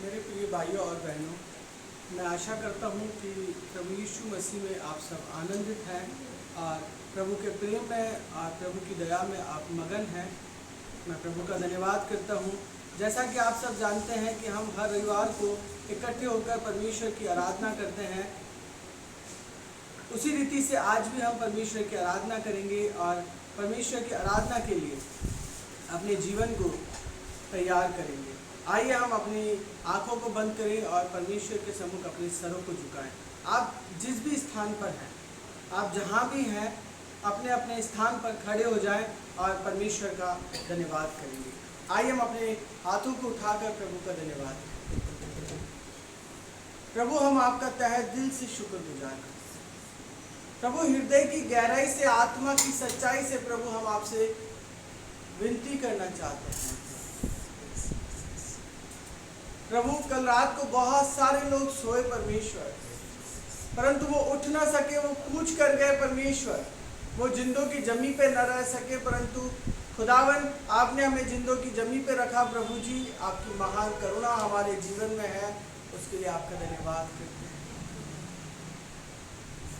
मेरे प्रिय भाइयों और बहनों, मैं आशा करता हूँ कि प्रभु यीशु मसीह में आप सब आनंदित हैं और प्रभु के प्रेम में और प्रभु की दया में आप मगन हैं। मैं प्रभु का धन्यवाद करता हूँ। जैसा कि आप सब जानते हैं कि हम हर रविवार को इकट्ठे होकर परमेश्वर की आराधना करते हैं, उसी रीति से आज भी हम परमेश्वर की आराधना करेंगे और परमेश्वर की आराधना के लिए अपने जीवन को तैयार करेंगे। आइए हम अपनी आंखों को बंद करें और परमेश्वर के सम्मुख अपने सरों को झुकाएं। आप जिस भी स्थान पर हैं, आप जहां भी हैं, अपने अपने स्थान पर खड़े हो जाएं और परमेश्वर का धन्यवाद करेंगे। आइए हम अपने हाथों को उठाकर प्रभु का धन्यवाद करें। प्रभु, हम आपका तहे दिल से शुक्रगुजार हैं। प्रभु, हृदय की गहराई से, आत्मा की सच्चाई से प्रभु हम आपसे विनती करना चाहते हैं। प्रभु, कल रात को बहुत सारे लोग सोए परमेश्वर, परंतु वो उठ ना सके, वो कूच कर गए परमेश्वर, वो जिंदों की जमी पे न रह सके, परंतु खुदावन आपने हमें जिंदों की जमी पे रखा। प्रभु जी, आपकी महान करुणा हमारे जीवन में है, उसके लिए आपका धन्यवाद करते हैं।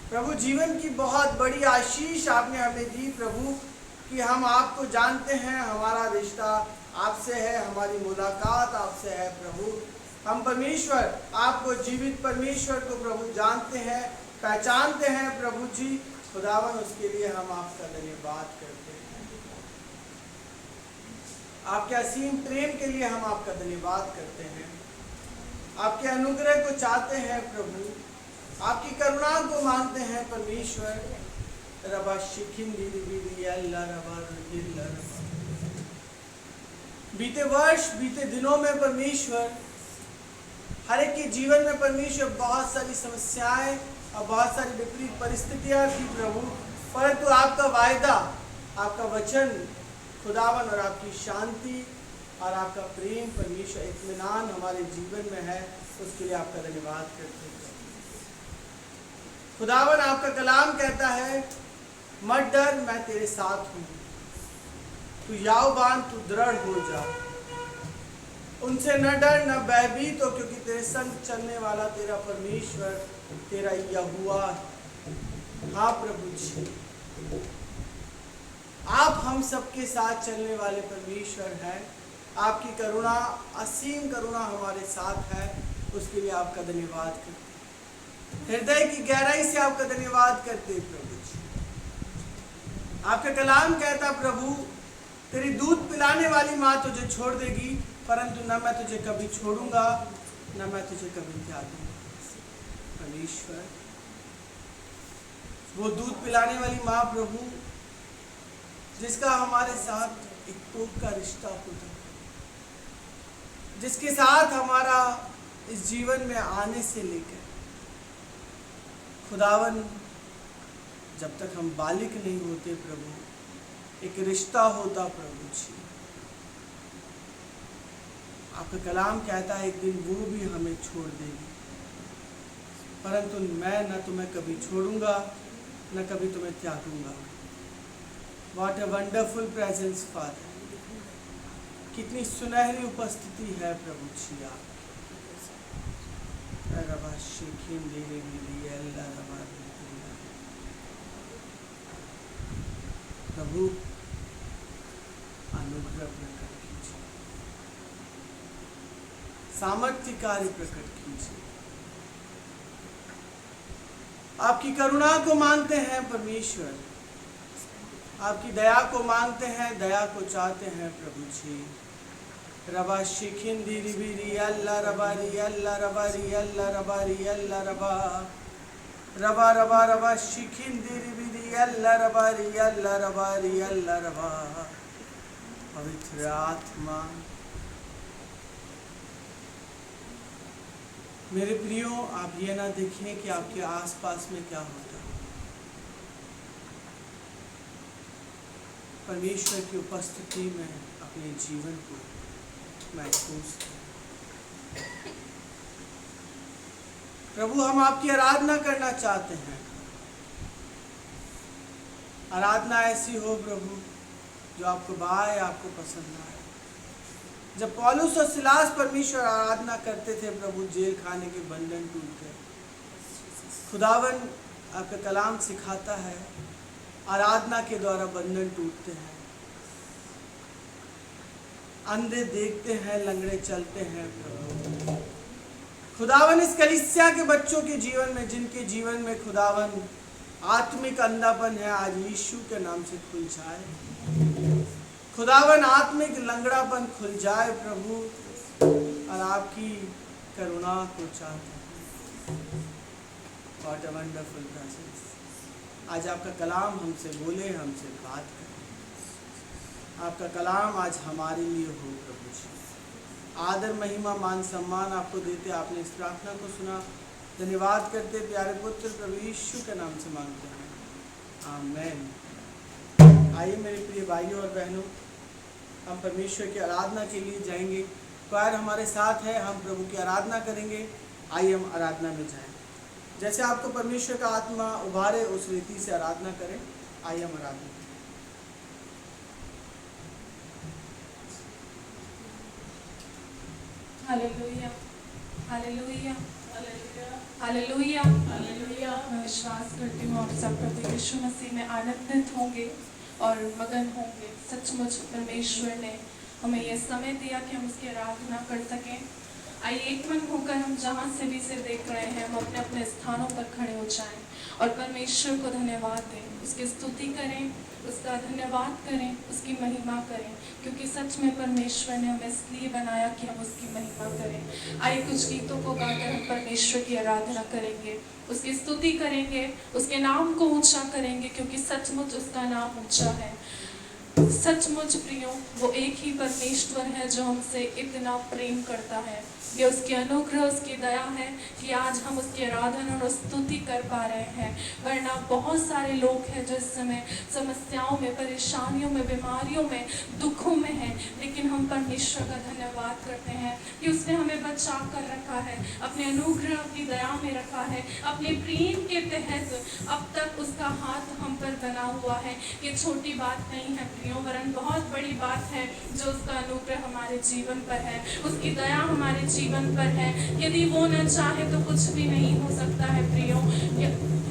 प्रभु, जीवन की बहुत बड़ी आशीष आपने हमें दी प्रभु, कि हम आपको जानते हैं, हमारा रिश्ता आपसे है, हमारी मुलाकात आपसे है। प्रभु, हम परमेश्वर आपको जीवित परमेश्वर को प्रभु जानते हैं, पहचानते हैं। प्रभु जी खुदावन, उसके लिए हम आपका धन्यवाद करते हैं। आपके असीम प्रेम के लिए हम आपका धन्यवाद करते हैं। आपके अनुग्रह को चाहते हैं प्रभु, आपकी करुणा को मांगते हैं परमेश्वर। रबा शिखिन बीते वर्ष, बीते दिनों में परमेश्वर, हर एक के जीवन में परमेश्वर बहुत सारी समस्याएं और बहुत सारी विपरीत परिस्थितियां थी प्रभु, परंतु आपका वायदा, आपका वचन खुदावन और आपकी शांति और आपका प्रेम परमेश्वर, इत्मीनान हमारे जीवन में है, उसके लिए आपका धन्यवाद करते हैं। खुदावन, आपका कलाम कहता है, मत डर, मैं तेरे साथ हूँ, तू यावबान, तू दृढ़ हो जा, उनसे न डर न भयभीत हो, क्योंकि तेरे संग चलने वाला तेरा परमेश्वर, तेरा यहोवा। हाँ प्रभु जी, आप हम सबके साथ चलने वाले परमेश्वर हैं। आपकी करुणा, असीम करुणा हमारे साथ है, उसके लिए आपका धन्यवाद करते, हृदय की गहराई से आपका धन्यवाद करते प्रभु जी। आपका कलाम कहता प्रभु, तेरी दूध पिलाने वाली माँ तुझे छोड़ देगी, परंतु न मैं तुझे कभी छोड़ूंगा, न मैं तुझे कभी त्यागूंगा। परमेश्वर, वो दूध पिलाने वाली माँ प्रभु, जिसका हमारे साथ एक कोख का रिश्ता होता, जिसके साथ हमारा इस जीवन में आने से लेकर खुदावन जब तक हम बालिक नहीं होते प्रभु, एक रिश्ता होता प्रभु जी। आपका कलाम कहता है एक दिन वो भी हमें छोड़ देगी, परंतु मैं न तुम्हें कभी छोड़ूंगा, न कभी तुम्हें त्यागूंगा। What a wonderful presence father, कितनी सुनहरी उपस्थिति है प्रभु जी। आप प्रभु, अनुग्रह प्रकट कीजिए, सामर्थ्य कार्य प्रकट कीजिए। आपकी करुणा को मांगते हैं परमेश्वर, आपकी दया को मांगते हैं, दया को चाहते हैं प्रभु जी। रबा शिखिन दीरी बीरी अल्लाह रबा री अल्लाह रबा री अल्लाह रबा री अल्लाह रबा रबा रबा रबा शिखिन दीरी बीरी अल्लाह रबा री अल्लाह रबा री अल्लाह रबा। पवित्र आत्मा, मेरे प्रियो, आप ये ना देखें कि आपके आसपास में क्या होता है, परमेश्वर की उपस्थिति में अपने जीवन को महसूस करें। प्रभु, हम आपकी आराधना करना चाहते हैं। आराधना ऐसी हो प्रभु जो आपको भाए, आपको पसंद आए। जब पौलुस और सिलास परमेश्वर आराधना करते थे प्रभु, जेल खाने के बंधन टूट गए। खुदावन आपका कलाम सिखाता है आराधना के द्वारा बंधन टूटते हैं, अंधे देखते हैं, लंगड़े चलते हैं। प्रभु खुदावन इस कलीसिया के बच्चों के जीवन में, जिनके जीवन में खुदावन आत्मिक अंधापन है, आज यीशु के नाम से खुल जाए। खुदावन आत्मिक लंगड़ापन खुल जाए प्रभु, और आपकी करुणा को चाहते हैं। What a wonderful presence। आज आपका कलाम हमसे बोले, हमसे बात करे। आपका कलाम आज हमारे लिए हो प्रभु जी। आदर महिमा मान सम्मान आपको देते, आपने इस प्रार्थना को सुना, धन्यवाद करते प्यारे पुत्र प्रभु यीशु के नाम से मांगते हैं, आमीन। आइए मेरे प्रिय भाइयों और बहनों, हम परमेश्वर की आराधना के लिए जाएंगे। क्वायर हमारे साथ है, हम प्रभु की आराधना करेंगे। आइए हम आराधना में जाएं। जैसे आपको परमेश्वर का आत्मा उभारे उस रीति से आराधना करें। आइए हम आराधना करें। Hallelujah, hallelujah, hallelujah, hallelujah. मैं विश्वास करती हूँ आप सब प्रभु यीशु मसीह में आनंदित होंगे और मगन होंगे। सचमुच परमेश्वर ने हमें यह समय दिया कि हम उसकी आराधना कर सकें। आइए एक मन होकर हम जहाँ से भी इसे देख रहे हैं, हम अपने अपने स्थानों पर खड़े हो जाएं और परमेश्वर को धन्यवाद दें, उसकी स्तुति करें, उसका धन्यवाद करें, उसकी महिमा करें, क्योंकि सच में परमेश्वर ने हमें इसलिए बनाया कि हम उसकी महिमा करें। आइए कुछ गीतों को गाकर हम परमेश्वर की आराधना करेंगे, उसकी स्तुति करेंगे, उसके नाम को ऊंचा करेंगे, क्योंकि सचमुच उसका नाम ऊंचा है। सचमुच प्रियो, वो एक ही परमेश्वर है जो हमसे इतना प्रेम करता है। ये उसकी अनुग्रह, उसकी दया है कि आज हम उसकी आराधना और स्तुति कर पा रहे हैं। वरना बहुत सारे लोग हैं जो इस समय समस्याओं में, परेशानियों में, बीमारियों में, दुखों में हैं, लेकिन हम परमेश्वर का धन्यवाद करते हैं कि उसने हमें बचा कर रखा है, अपने अनुग्रह, अपनी दया में रखा है, अपने प्रेम के तहत अब तक उसका हाथ हम पर बना हुआ है। ये छोटी बात नहीं है प्रियो, वरन बहुत बड़ी बात है जो उसका अनुग्रह हमारे जीवन पर है, उसकी दया हमारे जीवन पर है। यदि वो न चाहे तो कुछ भी नहीं हो सकता है प्रियो।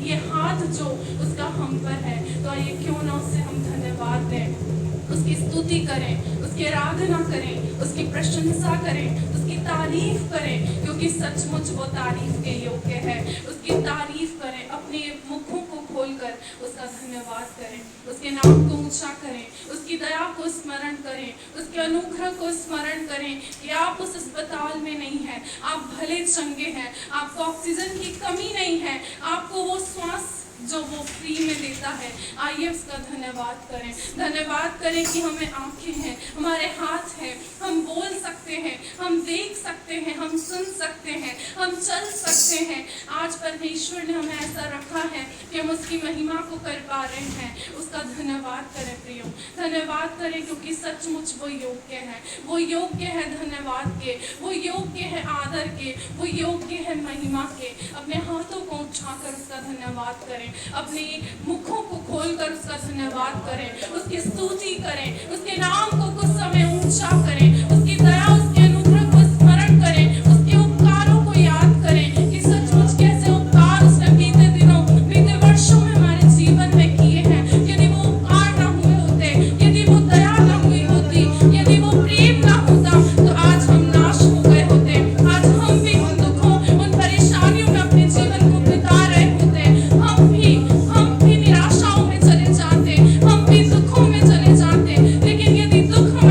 ये हाथ जो उसका हम पर है, तो आइए क्यों ना उससे हम धन्यवाद दें, उसकी स्तुति करें, उसकी आराधना करें, उसकी प्रशंसा करें, उसकी तारीफ करें, क्योंकि सचमुच वो तारीफ के योग्य है। उसकी तारीफ करें, अपने मुखों को खोलकर उसका धन्यवाद करें, उसके नाम को ऊंचा करें, उसकी दया को स्मरण करें, उसके अनुग्रह को स्मरण करें कि आप उस अस्पताल में नहीं हैं, आप भले चंगे हैं, आपको ऑक्सीजन की कमी नहीं है, आपको वो श्वास जो वो फ्री में देता है। आइए उसका धन्यवाद करें, धन्यवाद करें कि हमें आंखें हैं, हमारे हाथ हैं, हम बोल सकते हैं, हम देख सकते हैं, हम सुन सकते हैं, हम चल सकते हैं। आज परमेश्वर ने हमें ऐसा रखा है कि हम उसकी महिमा को कर पा रहे हैं। उसका धन्यवाद करें प्रियो, धन्यवाद करें, क्योंकि सचमुच वो योग्य है, वो योग्य है धन्यवाद के, वो योग्य है आदर के, वो योग्य है महिमा के। अपने हाथों को उठाकर उसका धन्यवाद करें, अपने मुखों को खोलकर उसका धन्यवाद करें, उसकी स्तुति करें, उसके नाम को कुछ समय ऊंचा करें, उसकी दया, उसके अनुग्रह को स्मरण करें, उसके उपकारों को याद करें कि सचमुच कैसे उपकार उसने बीते दिनों, बीते वर्षों में हमारे जीवन में किए हैं। यदि वो उपकार ना हुए होते, यदि वो दया ना हुई होती, यदि वो प्रेम ना होता, तो आज हम नाश हो गए होते। आज हम भी उन दुखों, उन परेशानियों में अपने जीवन को बिता रहे होते, हम भी निराशाओं में चले जाते, हम भी दुखों में चले जाते। लेकिन यदि दुख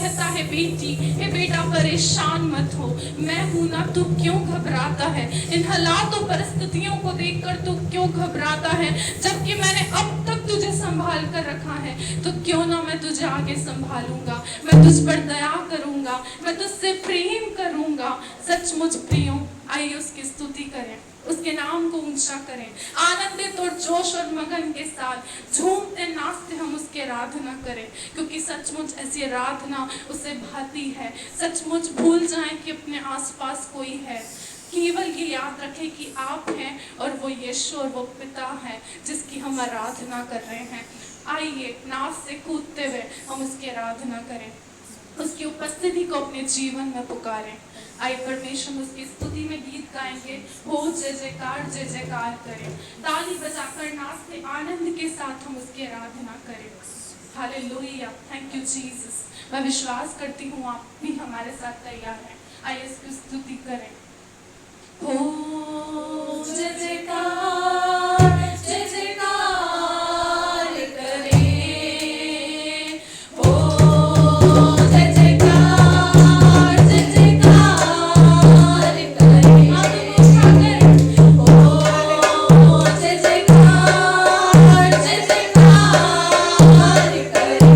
कहता है बेटी, हे बेटा परेशान मत हो, मैं हूं ना, तू क्यों घबराता है? इन हालातों परिस्थितियों को देखकर तू क्यों घबराता है? जबकि मैंने अब तक तुझे संभाल कर रखा है, तो क्यों ना मैं तुझे आगे संभालूंगा, मैं तुझ पर दया करूंगा, मैं तुझसे प्रेम करूंगा। सचमुच प्रियो, आइए उसकी स्तुति करें, उसके नाम को ऊंचा करें, आनंदित और जोश और मगन के साथ झूमते नाचते हम उसकी आराधना करें, क्योंकि सचमुच ऐसी आराधना उसे भाती है। सचमुच भूल जाएं कि अपने आसपास कोई है, केवल ये याद रखें कि आप हैं और वो यीशु और वो पिता है जिसकी हम आराधना कर रहे हैं। आइए नाच से कूदते हुए हम उसकी आराधना करें, उसकी उपस्थिति को अपने जीवन में पुकारें। आइए परमेश्वर उसकी स्तुति में गीत गाएंगे, हो जय जयकार करें, ताली बजाकर नाचते आनंद के साथ हम उसकी आराधना करें। Hallelujah, thank you Jesus. मैं विश्वास करती हूँ आप भी हमारे साथ तैयार हैं। आइए इसकी स्तुति करें। हो जय जयकार करें, हो जय जयकार करें। आप उठा करें, हो जय जयकार करें, हो जय जयकार करें।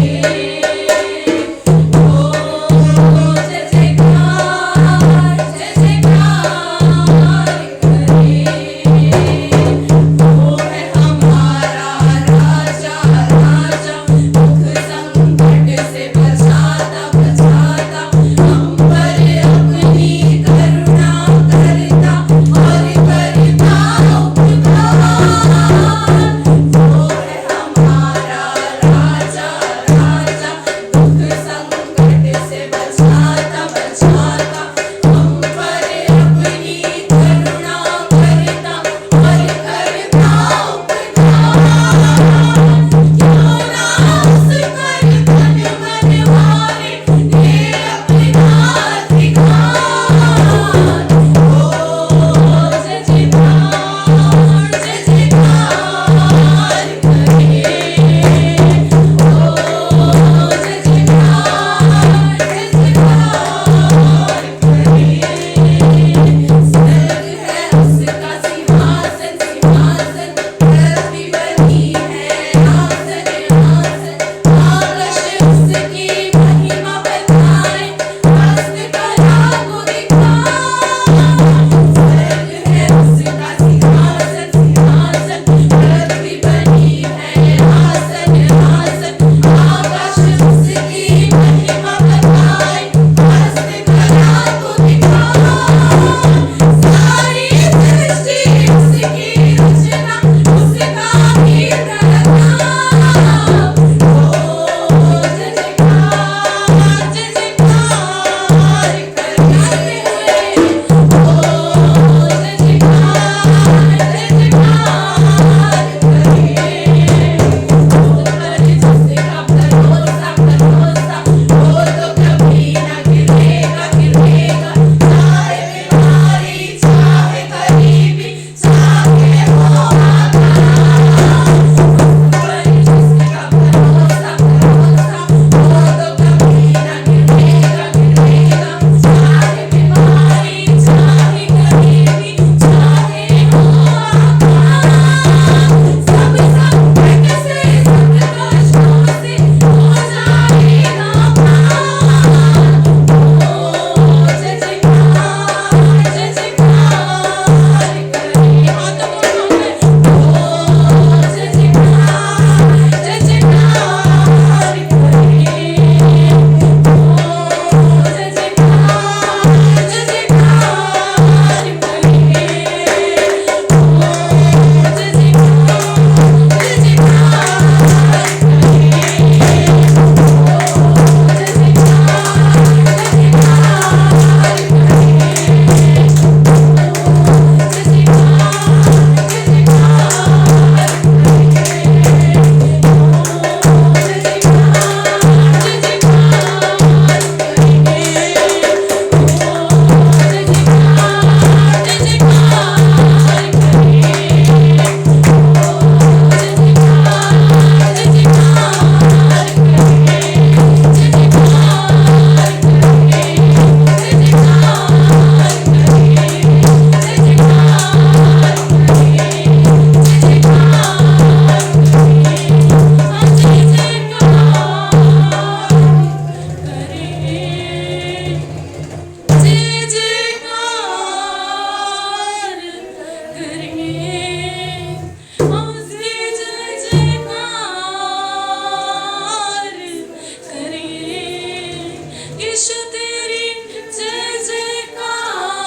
यीशु तेरी जय जयकार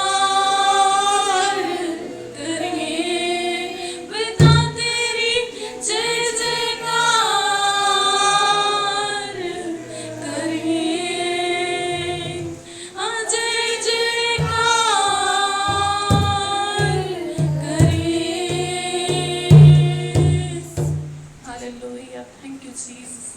करेंगे, पिता तेरी जय जयकार करेंगे, जय जयकार करेंगे। Hallelujah, thank you Jesus,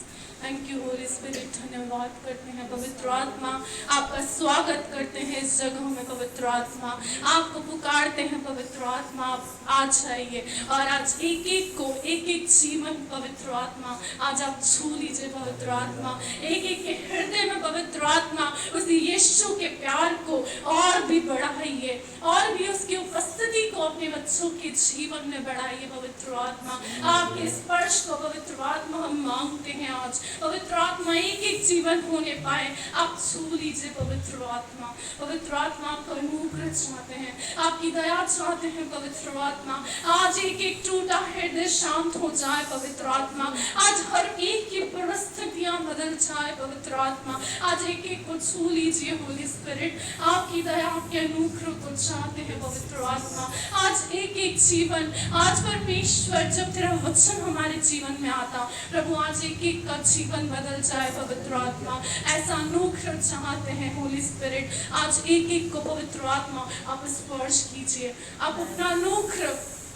thank you Holi spirit. धन्यवाद करते हैं पवित्र आत्मा, आपका स्वागत करते हैं इस जगह में पवित्र आत्मा, आपको पुकारते हैं पवित्र आत्मा, आप आ जाइए और आज एक एक को एक एक जीवन पवित्र आत्मा आज आप छू लीजिए पवित्र आत्मा, एक एक के हृदय में पवित्र आत्मा उस यीशु के प्यार को और भी बढ़ाइए और भी उसकी उपस्थिति को अपने बच्चों के जीवन में बढ़ाइए पवित्र आत्मा। आपके स्पर्श को पवित्र आत्मा हम मांगते हैं आज पवित्र आत्मा, एक एक जीवन होने पाए आप छू लीजिए पवित्र आत्मा। पवित्र आत्मा आपका अनुग्रह चाहते हैं, आपकी दया चाहते हैं पवित्र आत्मा। आज एक एक टूटा हृदय शांत हो जाए पवित्र आत्मा, आज हर एक की परिस्थितियां बदल जाए पवित्र आत्मा। आज एक एक को छू लीजिए होली स्पिरिट, आपकी दया आपके अनुग्रह को चाहते हैं पवित्र आत्मा। आज एक एक जीवन, आज परमेश्वर जब तेरा वचन हमारे जीवन में आता प्रभु, आज एक एक का जीवन बदल जाए पवित्र आत्मा, ऐसा अनुग्रह चाहते हैं होली स्पिरिट। आज एक एक को पवित्र आत्मा आप स्पर्श कीजिए, आप अपना अनुग्रह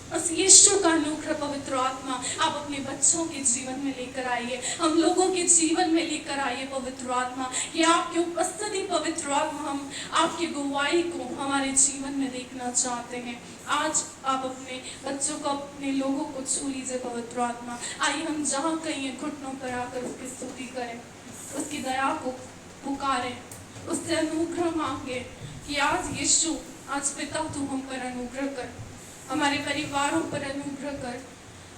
उस यीशु का अनुग्रह पवित्र आत्मा आप अपने बच्चों के जीवन में लेकर आइए, हम लोगों के जीवन में लेकर आइए पवित्र आत्मा, कि आपकी उपस्थिति पवित्र आत्मा हम आपकी गवाही को हमारे जीवन में देखना चाहते हैं। आज आप अपने बच्चों को, अपने लोगों को छू लीजिए पवित्र आत्मा। आइए हम जहाँ कहीं घुटनों पर आकर उसकी स्तुति करें, उसकी दया को पुकारें, उससे अनुग्रह मांगे कि आज यीशु, आज पिता तू हम पर अनुग्रह कर, हमारे परिवारों पर अनुग्रह कर।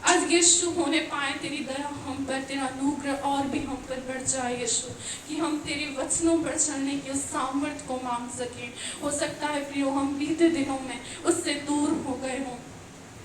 आज यीशु होने पाए तेरी दया हम पर, तेरा अनुग्रह और भी हम पर बढ़ जाए यीशु, कि हम तेरे वचनों पर चलने की उस सामर्थ्य को मांग सकें। हो सकता है प्रियो हम बीते दिनों में उससे दूर हो गए हों,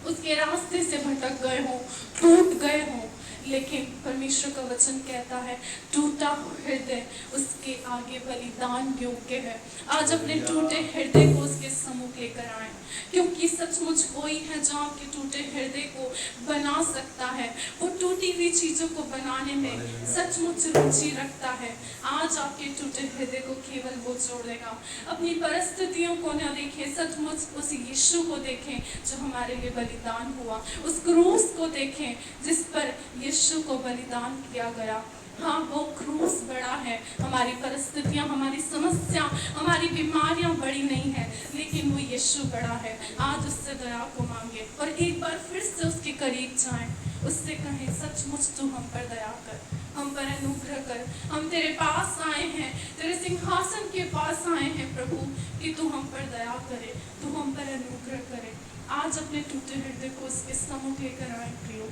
उसके रास्ते से भटक गए हों, टूट गए हों, लेकिन परमेश्वर का वचन कहता है टूटा हृदय उसके आगे बलिदान योग्य है। आज अपने टूटे हृदय को उसके सम्मुख लेकर आए, क्योंकि सचमुच कोई है जो आपके टूटे हृदय को बना सकता है, वो टूटी हुई चीजों को बनाने में सचमुच रुचि रखता है। आज आपके टूटे हृदय को केवल वो जोड़ देगा। अपनी परिस्थितियों को न देखें, सचमुच उस यीशु को देखें जो हमारे लिए बलिदान हुआ, उस क्रूस को देखें जिस पर यीशु को बलिदान किया गया। हाँ, वो क्रूस बड़ा है, हमारी परिस्थितियाँ, हमारी समस्या, हमारी बीमारियाँ बड़ी नहीं है, लेकिन वो यीशु बड़ा है। आज उससे दया को मांगे और एक बार फिर से उसके करीब जाएं, उससे कहें सचमुच तू हम पर दया कर, हम पर अनुग्रह कर। हम तेरे पास आए हैं, तेरे सिंहासन के पास आए हैं प्रभु, कि तू हम पर दया करे, तू हम पर अनुग्रह करे। आज अपने टूटे हृदय को उसके सम्मुख लेकर आए प्रियो।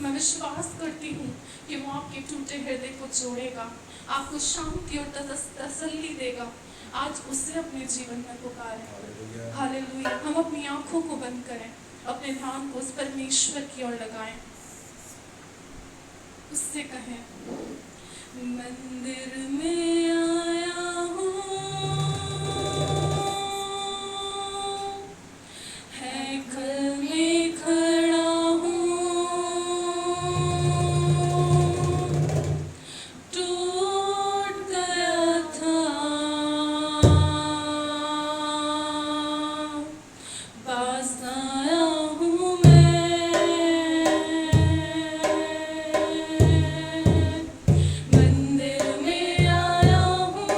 मैं विश्वास करती हूँ कि वो आपके टूटे हृदय को जोड़ेगा, आपको शांति और तसल्ली देगा। आज उससे अपने जीवन में पुकारें। हालेलुया। हम अपनी आंखों को बंद करें, अपने ध्यान को उस परमेश्वर की ओर लगाएं, उससे कहें मंदिर में आया हूँ, हैकल में खड़ा हूँ, टूट गया था पास आया हूँ मैं, मंदिर में आया हूँ,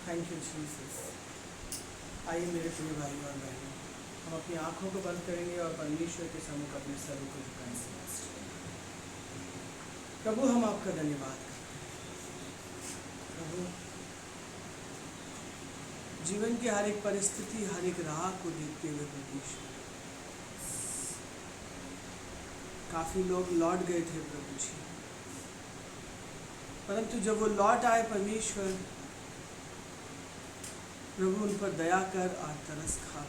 थैंक यू जीसस। आइए मेरे प्रिय भाई और बहनों, हम अपनी आंखों को बंद करेंगे और परमेश्वर के सम्मुख अपने सरों को झुकाएंगे। प्रभु हम आपका धन्यवाद करते हैं। प्रभु जीवन की हर एक परिस्थिति, हर एक राह को देखते हुए परमेश्वर, काफी लोग लौट गए थे प्रभु जी, परंतु जब वो लौट आए परमेश्वर, प्रभु उन पर दया कर और तरस खा,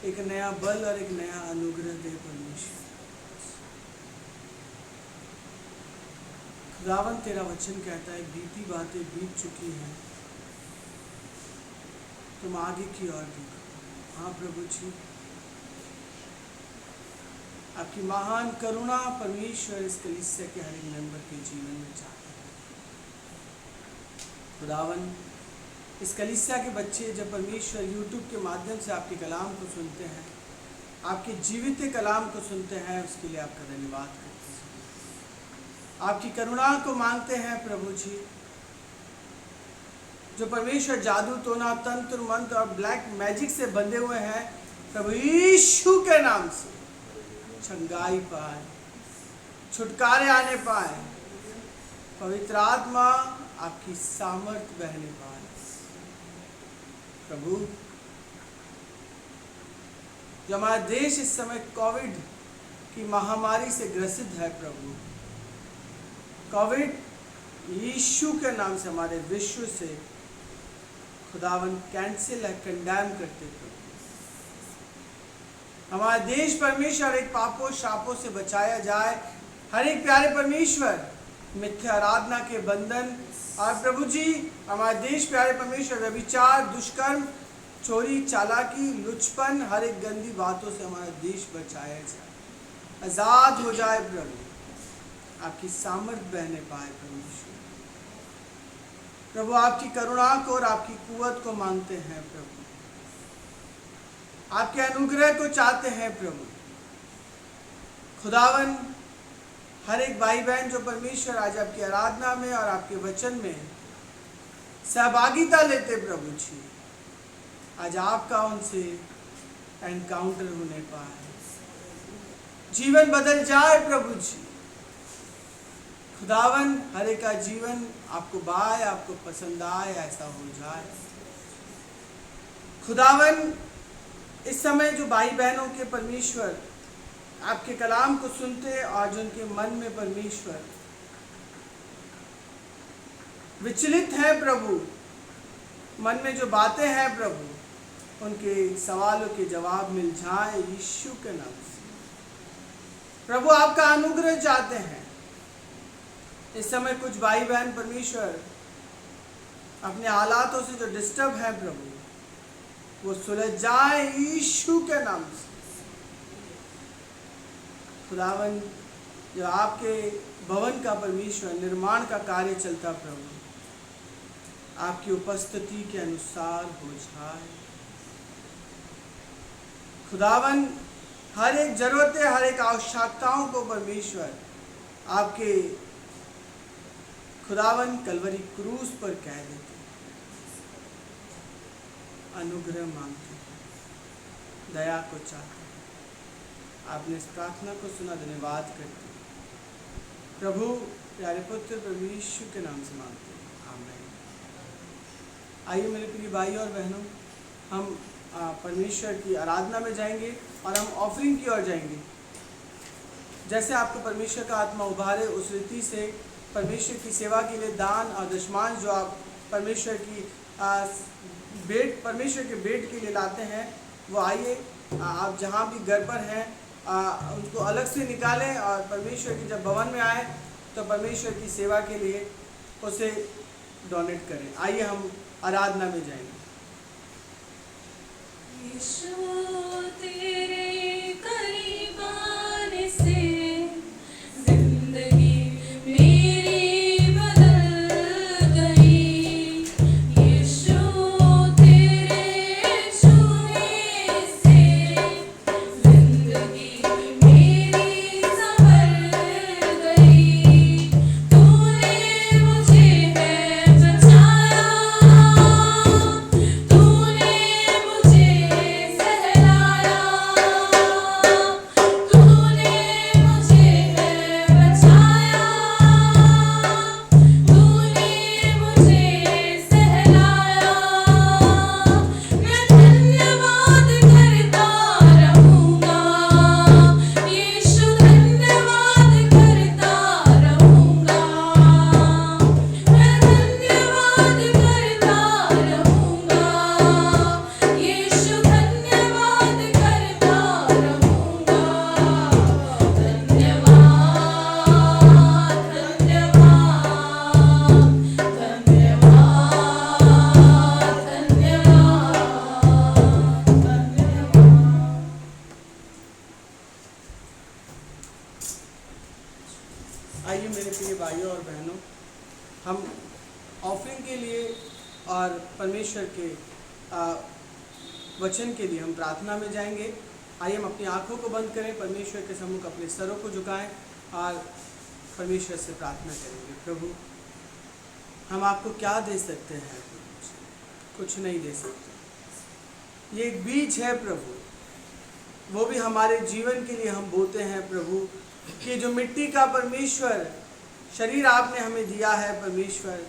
एक नया बल और एक नया अनुग्रह दे परमेश्वर। खुदावन तेरा वचन कहता है बीती बातें बीत चुकी हैं, तुम आगे की ओर देखो। हाँ प्रभु जी, आपकी महान करुणा परमेश्वर इस कलीसिया के हर एक मेंबर के जीवन में चाहते हैं। खुदावन इस कलीसिया के बच्चे जब परमेश्वर यूट्यूब के माध्यम से आपके कलाम को सुनते हैं, आपके जीवित कलाम को सुनते हैं, उसके लिए आपका धन्यवाद करते हैं। आपकी करुणा को मांगते हैं प्रभु जी। जो परमेश्वर जादू टोना तंत्र मंत्र और ब्लैक मैजिक से बंधे हुए हैं, प्रभु यीशु के नाम से चंगाई पाए, छुटकारे आने पाए, पवित्र आत्मा आपकी सामर्थ बहने पाए। प्रभु जो हमारा देश इस समय कोविड की महामारी से ग्रसित है, प्रभु कोविड यीशु के नाम से हमारे विश्व से खुदावन कैंसिल है, कंडेम करते प्रभु। हमारा देश परमेश्वर एक पापों शापों से बचाया जाए, हर एक प्यारे परमेश्वर मिथ्या आराधना के बंधन, और प्रभु जी हमारे देश प्यारे परमेश्वर व्यभिचार, दुष्कर्म, चोरी, चालाकी, लुचपन, हर एक गंदी बातों से हमारा देश बचाया जाए, आज़ाद हो जाए प्रभु। आपकी सामर्थ बहने पाए परमेश्वर। प्रभु आपकी करुणा को और आपकी कुवत को मांगते हैं प्रभु, आपके अनुग्रह को चाहते हैं प्रभु। खुदावन हर एक भाई बहन जो परमेश्वर आज आपकी आराधना में और आपके वचन में सहभागिता लेते प्रभु जी, आज आपका उनसे एनकाउंटर होने पाए, जीवन बदल जाए प्रभु जी। खुदावन हर एक का जीवन आपको भाए, आपको पसंद आए, ऐसा हो जाए। खुदावन इस समय जो भाई बहनों के परमेश्वर आपके कलाम को सुनते और जो उनके मन में परमेश्वर विचलित है प्रभु, मन में जो बातें हैं प्रभु, उनके सवालों के जवाब मिल जाए यीशु के नाम से। प्रभु आपका अनुग्रह चाहते हैं। इस समय कुछ भाई बहन परमेश्वर अपने हालातों से जो डिस्टर्ब है प्रभु, वो सुलझ जाए यीशु के नाम से। खुदावन जो आपके भवन का परमेश्वर निर्माण का कार्य चलता प्रभु, आपकी उपस्थिति के अनुसार हो जाए। खुदावन हर एक जरूरतें, हर एक आवश्यकताओं को परमेश्वर आपके खुदावन कलवरी क्रूस पर कह देते हैं, अनुग्रह मांगते हैं, दया को चाहते हैं। आपने इस प्रार्थना को सुना, धन्यवाद करते हैं प्रभु, प्यारे पुत्र प्रभु यीशु के नाम से मांगते हैं, आमीन। आइए मेरे प्रिय भाई और बहनों, हम परमेश्वर की आराधना में जाएंगे और हम ऑफरिंग की ओर जाएंगे। जैसे आपको परमेश्वर का आत्मा उभारे, उस रीति से परमेश्वर की सेवा के लिए दान और दशमांश जो आप परमेश्वर की परमेश्वर के बेट के लिए लाते हैं, वो आइए आप जहाँ भी घर पर हैं उनको अलग से निकालें और परमेश्वर की जब भवन में आए तो परमेश्वर की सेवा के लिए उसे डोनेट करें। आइए हम आराधना में जाएंगे। यीशु तेरे करीब आने से जिंदगी मेरी बदल गई। यीशु तेरे छूने से जिंदगी मेरी संवर गई। तूने मुझे है बचाया आइए मेरे प्रिय भाइयों और बहनों, हम ऑफरिंग के लिए और परमेश्वर के वचन के लिए हम प्रार्थना में जाएंगे। आइए हम अपनी आंखों को बंद करें, परमेश्वर के सम्मुख अपने सरों को झुकाएं और परमेश्वर से प्रार्थना करेंगे। प्रभु, हम आपको क्या दे सकते हैं? कुछ नहीं दे सकते। ये एक बीज है प्रभु, वो भी हमारे जीवन के लिए हम बोते हैं प्रभु, कि जो मिट्टी का परमेश्वर शरीर आपने हमें दिया है परमेश्वर,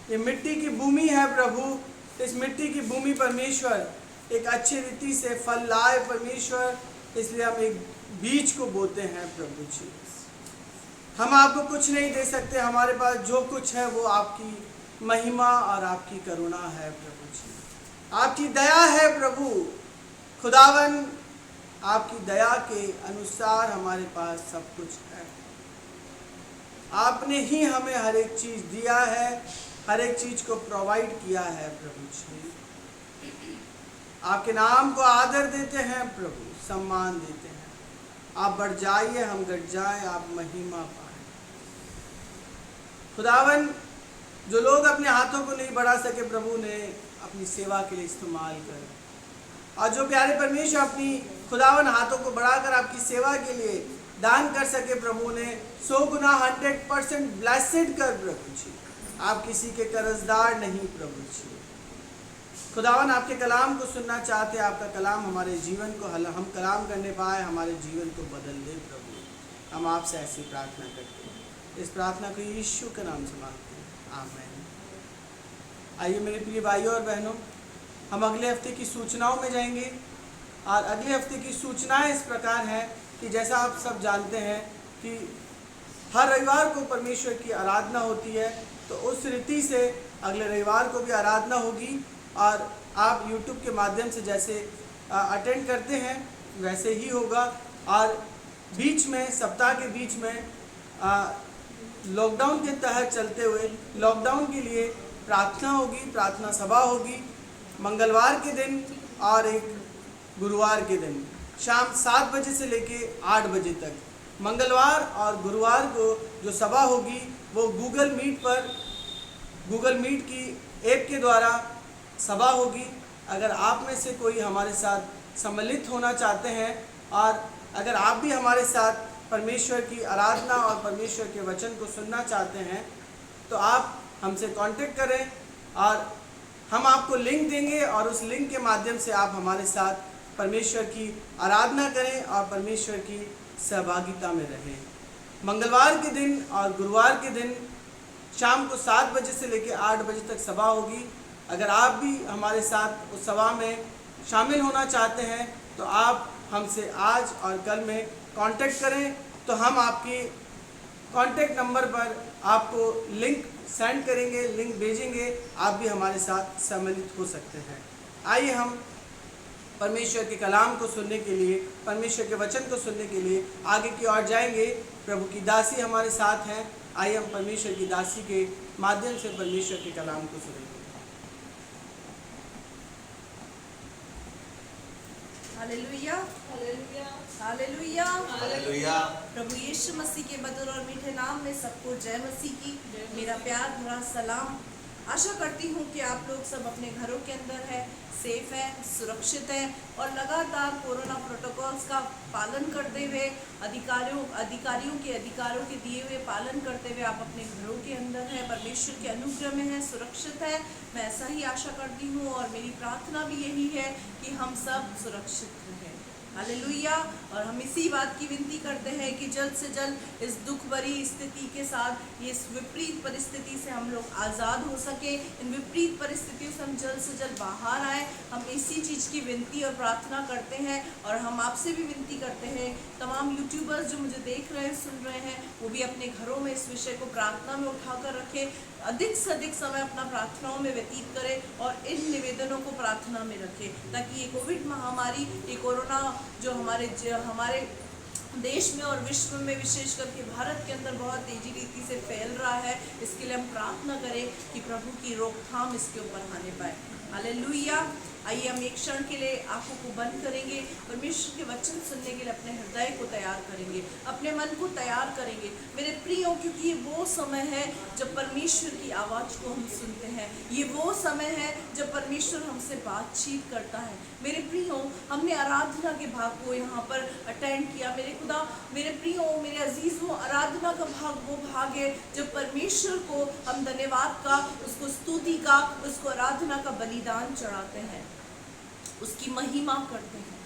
ये मिट्टी की भूमि है प्रभु। इस मिट्टी की भूमि परमेश्वर एक अच्छी रीति से फल लाए परमेश्वर, इसलिए हम एक बीज को बोते हैं प्रभु जी। हम आपको कुछ नहीं दे सकते, हमारे पास जो कुछ है वो आपकी महिमा और आपकी करुणा है प्रभु जी, आपकी दया है प्रभु। खुदावन, आपकी दया के अनुसार हमारे पास सब कुछ है। आपने ही हमें हर एक चीज़ दिया है, हर एक चीज़ को प्रोवाइड किया है प्रभु जी। आपके नाम को आदर देते हैं प्रभु, सम्मान देते हैं। आप बढ़ जाइए, हम घट जाए, आप महिमा पाए। खुदावन, जो लोग अपने हाथों को नहीं बढ़ा सके प्रभु ने अपनी सेवा के लिए इस्तेमाल कर, और जो प्यारे परमेश्वर अपनी खुदावन हाथों को बढ़ाकर आपकी सेवा के लिए दान कर सके प्रभु ने 100 गुना 100% ब्लेसेड कर प्रभु जी। आप किसी के कर्जदार नहीं प्रभु जी। खुदावन, आपके कलाम को सुनना चाहते हैं, आपका कलाम हमारे जीवन को हम कलाम करने पाए, हमारे जीवन को बदल दे प्रभु। हम आपसे ऐसी प्रार्थना करते हैं। इस प्रार्थना को यीशु के नाम से मांगते हैं, आमीन। आइए मेरे प्रिय भाइयों और बहनों, हम अगले हफ्ते की सूचनाओं में जाएंगे। और अगले हफ्ते की सूचनाएं इस प्रकार हैं कि जैसा आप सब जानते हैं कि हर रविवार को परमेश्वर की आराधना होती है, तो उस रीति से अगले रविवार को भी आराधना होगी। और आप YouTube के माध्यम से जैसे अटेंड करते हैं वैसे ही होगा। और बीच में, सप्ताह के बीच में लॉकडाउन के तहत चलते हुए लॉकडाउन के लिए प्रार्थना होगी, प्रार्थना सभा होगी मंगलवार के दिन और एक गुरुवार के दिन शाम 7 बजे से लेके 8 बजे तक। मंगलवार और गुरुवार को जो सभा होगी वो गूगल मीट की ऐप के द्वारा सभा होगी। अगर आप में से कोई हमारे साथ सम्मिलित होना चाहते हैं और अगर आप भी हमारे साथ परमेश्वर की आराधना और परमेश्वर के वचन को सुनना चाहते हैं, तो आप हमसे कांटेक्ट करें और हम आपको लिंक देंगे और उस लिंक के माध्यम से आप हमारे साथ परमेश्वर की आराधना करें और परमेश्वर की सहभागिता में रहें। मंगलवार के दिन और गुरुवार के दिन शाम को 7 बजे से लेकर 8 बजे तक सभा होगी। अगर आप भी हमारे साथ उस सभा में शामिल होना चाहते हैं तो आप हमसे आज और कल में कांटेक्ट करें, तो हम आपके कांटेक्ट नंबर पर आपको लिंक सेंड करेंगे, लिंक भेजेंगे, आप भी हमारे साथ सम्मिलित हो सकते हैं। आइए हम परमेश्वर के कलाम को सुनने के लिए, परमेश्वर के वचन को सुनने के लिए आगे की ओर जाएंगे। प्रभु की दासी हमारे साथ हैं। आइए हम परमेश्वर की दासी के माध्यम से परमेश्वर के कलाम को सुनेंगे। Hallelujah, hallelujah, hallelujah, hallelujah. प्रभु यीशु मसीह के मधुर और मीठे नाम में सबको जय मसीह की मेरा प्यार भरा सलाम। आशा करती हूँ कि आप लोग सब अपने घरों के अंदर है, सेफ है, सुरक्षित है और लगातार कोरोना प्रोटोकॉल्स का पालन करते हुए अधिकारियों के अधिकारों के दिए हुए पालन करते हुए आप अपने घरों के अंदर है, परमेश्वर के अनुग्रह में है, सुरक्षित है। मैं ऐसा ही आशा करती हूँ और मेरी प्रार्थना भी यही है कि हम सब सुरक्षित रहें। हालेलुया। और हम इसी बात की विनती करते हैं कि जल्द से जल्द इस दुख भरी स्थिति के साथ, ये इस विपरीत परिस्थिति से हम लोग आज़ाद हो सके, इन विपरीत परिस्थितियों से हम जल्द से जल्द बाहर आए। हम इसी चीज़ की विनती और प्रार्थना करते हैं और हम आपसे भी विनती करते हैं, तमाम यूट्यूबर्स जो मुझे देख रहे हैं, सुन रहे हैं, वो भी अपने घरों में इस विषय को प्रार्थना में उठाकर रखें, अधिक से अधिक समय अपना प्रार्थनाओं में व्यतीत करें और इन निवेदनों को प्रार्थना में रखें, ताकि ये कोविड महामारी, ये कोरोना जो हमारे देश में और विश्व में, विशेष करके भारत के अंदर बहुत तेजी रीति से फैल रहा है, इसके लिए हम प्रार्थना करें कि प्रभु की रोकथाम इसके ऊपर आने पाए। हालेलुया। आइए हम एक क्षण के लिए आंखों को बंद करेंगे, परमेश्वर के वचन सुनने के लिए अपने हृदय को तैयार करेंगे, अपने मन को तैयार करेंगे मेरे प्रियो, क्योंकि ये वो समय है जब परमेश्वर की आवाज़ को हम सुनते हैं। ये वो समय है जब परमेश्वर हमसे बातचीत करता है। मेरे प्रियो, हमने आराधना के भाग को यहाँ पर अटेंड किया। मेरे खुदा, मेरे प्रियो, मेरे अजीजों, आराधना का भाग वो भाग है जब परमेश्वर को हम धन्यवाद का, उसको स्तुति का, उसको आराधना का बलिदान चढ़ाते हैं, उसकी महिमा करते हैं।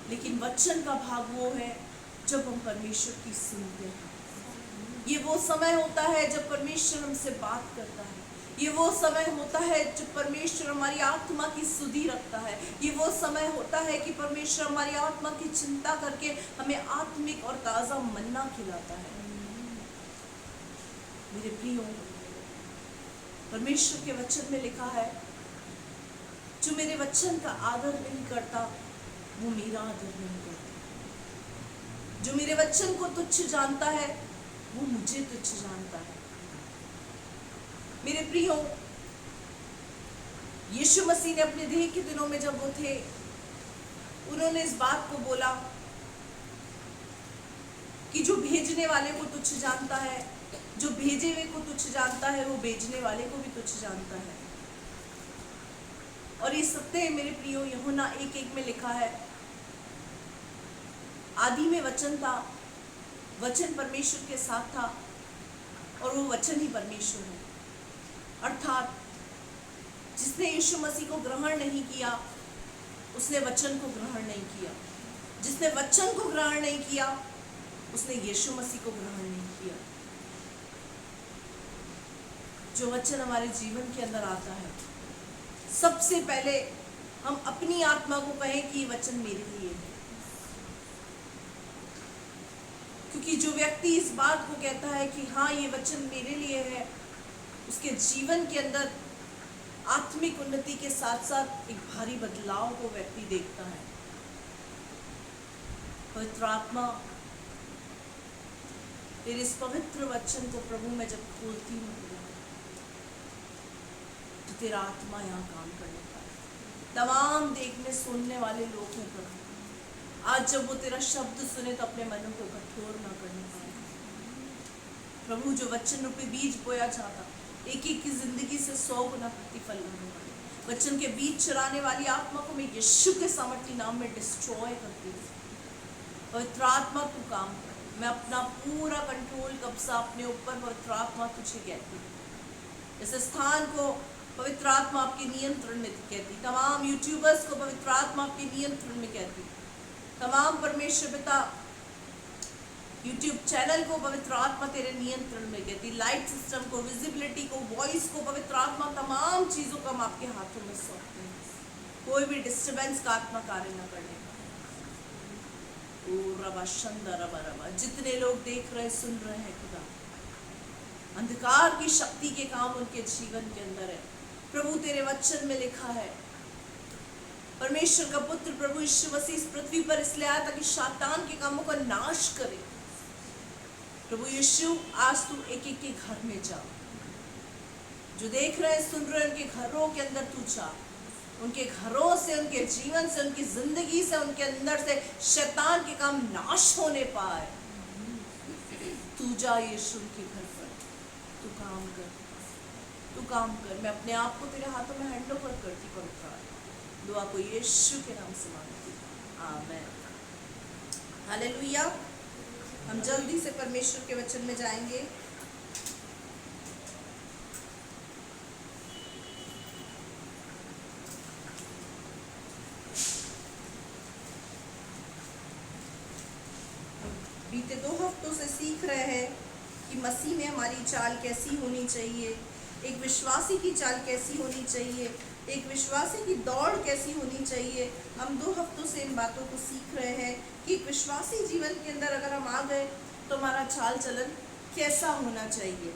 लेकिन वचन का भाग वो है जब हम परमेश्वर की सुनते हैं। ये वो समय होता है जब परमेश्वर हमसे बात करता है। ये वो समय होता है जब परमेश्वर हमारी आत्मा की सुधि रखता है। ये वो समय होता है कि परमेश्वर हमारी आत्मा की चिंता करके हमें आत्मिक और ताज़ा मन्ना खिलाता है। मेरे प्रियो, परमेश्वर के वचन में लिखा है, जो मेरे वचन का आदर नहीं करता वो मेरा आदर नहीं करता। जो मेरे वचन को तुच्छ जानता है वो मुझे तुच्छ जानता है। मेरे प्रियो, यीशु मसीह ने अपने देह के दिनों में जब वो थे, उन्होंने इस बात को बोला कि जो भेजने वाले को तुच्छ जानता है, जो भेजे हुए को तुच्छ जानता है, वो भेजने वाले को भी तुच्छ जानता है। और ये सत्य मेरे प्रियो, यूहन्ना 1:1 में लिखा है, आदि में वचन था, वचन परमेश्वर के साथ था और वो वचन ही परमेश्वर है। अर्थात जिसने यीशु मसीह को ग्रहण नहीं किया उसने वचन को ग्रहण नहीं किया। जिसने वचन को ग्रहण नहीं किया उसने यीशु मसीह को ग्रहण नहीं किया। जो वचन हमारे जीवन के अंदर आता है, सबसे पहले हम अपनी आत्मा को कहें कि ये वचन मेरे लिए है। क्योंकि जो व्यक्ति इस बात को कहता है कि हाँ ये वचन मेरे लिए है, उसके जीवन के अंदर आत्मिक उन्नति के साथ साथ एक भारी बदलाव को व्यक्ति देखता है। पवित्र आत्मा तेरे इस पवित्र वचन को प्रभु मैं जब खोलती हूँ तो तेरा आत्मा यहाँ काम करने का तमाम देखने सुनने वाले लोग हैं प्रभु, आज जब वो तेरा शब्द सुने तो अपने मनों को कठोर ना करने पाए। प्रभु, जो वचन रूपी बीज बोया जाता, एक एक की जिंदगी से 100 गुना प्रतिफल लाने वाले वचन के बीज चराने वाली आत्मा को मैं यीशु के सामर्थी नाम में डिस्ट्रॉय करती हूँ। पवित्र आत्मा तू काम कर, मैं अपना पूरा कंट्रोल कब्जा अपने ऊपर पवित्र आत्मा तुझे कहती हूँ। इस स्थान को पवित्र आत्मा आपके नियंत्रण में कहती, तमाम यूट्यूबर्स को पवित्र आत्मा आपके नियंत्रण में कहती, तमाम परमेश्वर पिता यूट्यूब चैनल को पवित्र आत्मा तेरे नियंत्रण में कहती, लाइट सिस्टम को, विजिबिलिटी को, वॉइस को पवित्र आत्मा तमाम चीजों को हम आपके हाथों में सौंपते हैं। कोई भी डिस्टर्बेंस का आत्मा कार्य न करने का। ओ रबा शंदा रबा रबा, जितने लोग देख रहे सुन रहे हैं खुदा, अंधकार की शक्ति के काम उनके जीवन के अंदर है। प्रभु तेरे वचन में लिखा है, परमेश्वर का पुत्र प्रभु यीशु मसीह इस पृथ्वी पर इसलिए आया ताकि शैतान के कामों का नाश करे। प्रभु यीशु, आज तू एक एक के घर में जा, जो देख रहे हैं सुन रहे हैं उनके घरों के अंदर तू जा, उनके घरों से, उनके जीवन से, उनकी जिंदगी से, उनके अंदर से शैतान के काम नाश होने पाए। तू जा यीशु के घर पर, तू काम कर, तू काम कर। मैं अपने आप को तेरे हाथों में हैंड ओवर करती पवित्र, दुआ को यीशु के नाम से मांगती, आमीन, हालेलुया। हम जल्दी से परमेश्वर के वचन में जाएंगे। बीते 2 हफ्तों से सीख रहे हैं कि मसीह में हमारी चाल कैसी होनी चाहिए, एक विश्वासी की चाल कैसी होनी चाहिए, एक विश्वासी की दौड़ कैसी होनी चाहिए। हम 2 हफ्तों से इन बातों को सीख रहे हैं कि एक विश्वासी जीवन के अंदर अगर हम आ गए तो हमारा चाल चलन कैसा होना चाहिए।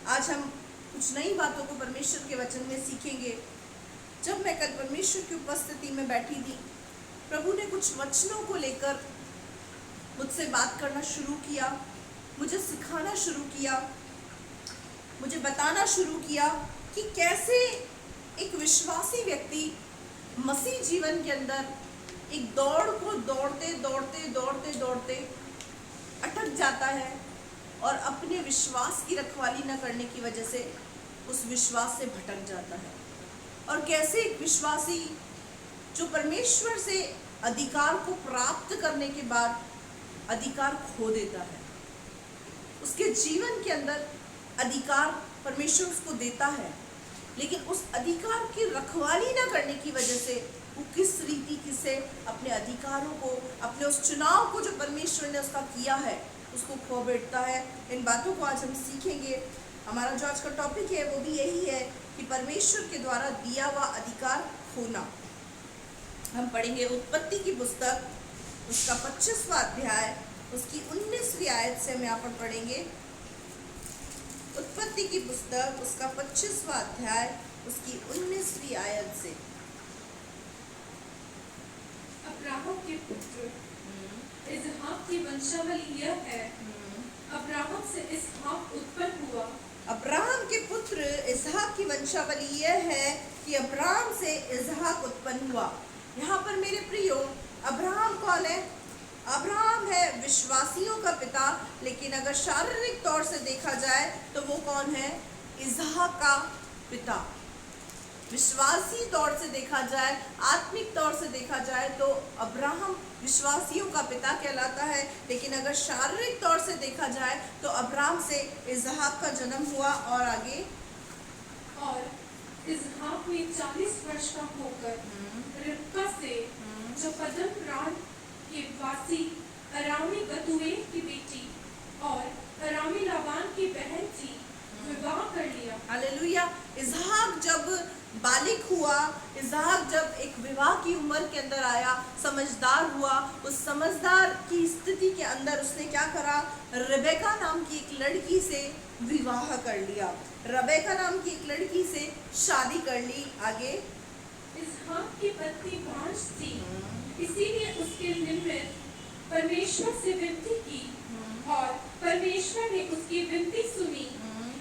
आज हम कुछ नई बातों को परमेश्वर के वचन में सीखेंगे। जब मैं कल परमेश्वर की उपस्थिति में बैठी थी, प्रभु ने कुछ वचनों को लेकर मुझसे बात करना शुरू किया, मुझे सिखाना शुरू किया, मुझे बताना शुरू किया कि कैसे एक विश्वासी व्यक्ति मसीह जीवन के अंदर एक दौड़ को दौड़ते दौड़ते दौड़ते दौड़ते अटक जाता है और अपने विश्वास की रखवाली न करने की वजह से उस विश्वास से भटक जाता है। और कैसे एक विश्वासी जो परमेश्वर से अधिकार को प्राप्त करने के बाद अधिकार खो देता है, उसके जीवन के अंदर अधिकार परमेश्वर उसको देता है, लेकिन उस अधिकार की रखवाली न करने की वजह से वो किस रीति से अपने अधिकारों को, अपने उस चुनाव को जो परमेश्वर ने उसका किया है, उसको खो बैठता है। इन बातों को आज हम सीखेंगे। हमारा जो आज का टॉपिक है वो भी यही है कि परमेश्वर के द्वारा दिया हुआ अधिकार खोना। हम पढ़ेंगे उत्पत्ति की पुस्तक, उसका 25वां अध्याय, उसकी 19वीं आयत से हम यहाँ पर पढ़ेंगे। उत्पत्ति की पुस्तक, उसका 25वां अध्याय, उसकी 19वीं आयत से। अब्राहम के पुत्र इसहाक की वंशावली यह है, अब्राहम से इसहाक उत्पन्न हुआ। अब्राहम के पुत्र इसहाक की वंशावली यह है कि अब्राहम से इसहाक उत्पन्न हुआ। यहाँ पर मेरे प्रियो, अब्राहम कौन है? अब्राहम है विश्वासियों का पिता, लेकिन अगर शारीरिक तौर से देखा जाए तो वो कौन है? इसहाक का पिता। विश्वासी तौर से देखा जाए, आत्मिक तौर से देखा जाए तो अब्राहम विश्वासियों का पिता कहलाता है, लेकिन अगर शारीरिक तौर से देखा जाए तो अब्राहम से इसहाक का जन्म हुआ। और आगे, और इसहाक ने 40 वर्ष का होकर रिबका से, जो पद्दन प्रांत के वासी अरामी बतूएल की बेटी और अरामी लाबान की बहन थी, विवाह कर लिया। हालेलुया। इसहाक जब बालिक हुआ, इसहाक जब एक विवाह की उम्र के अंदर आया, समझदार हुआ, उस समझदार की स्थिति के अंदर उसने क्या करा? रेबेका नाम की एक लड़की से विवाह कर लिया, रेबेका नाम की एक लड़की से शादी कर ली। आगे, इसहाक की पत्नी बांझ थी, इसीलिए उसके निमित्त परमेश्वर से विनती की और परमेश्वर ने उसकी विनती सुनी।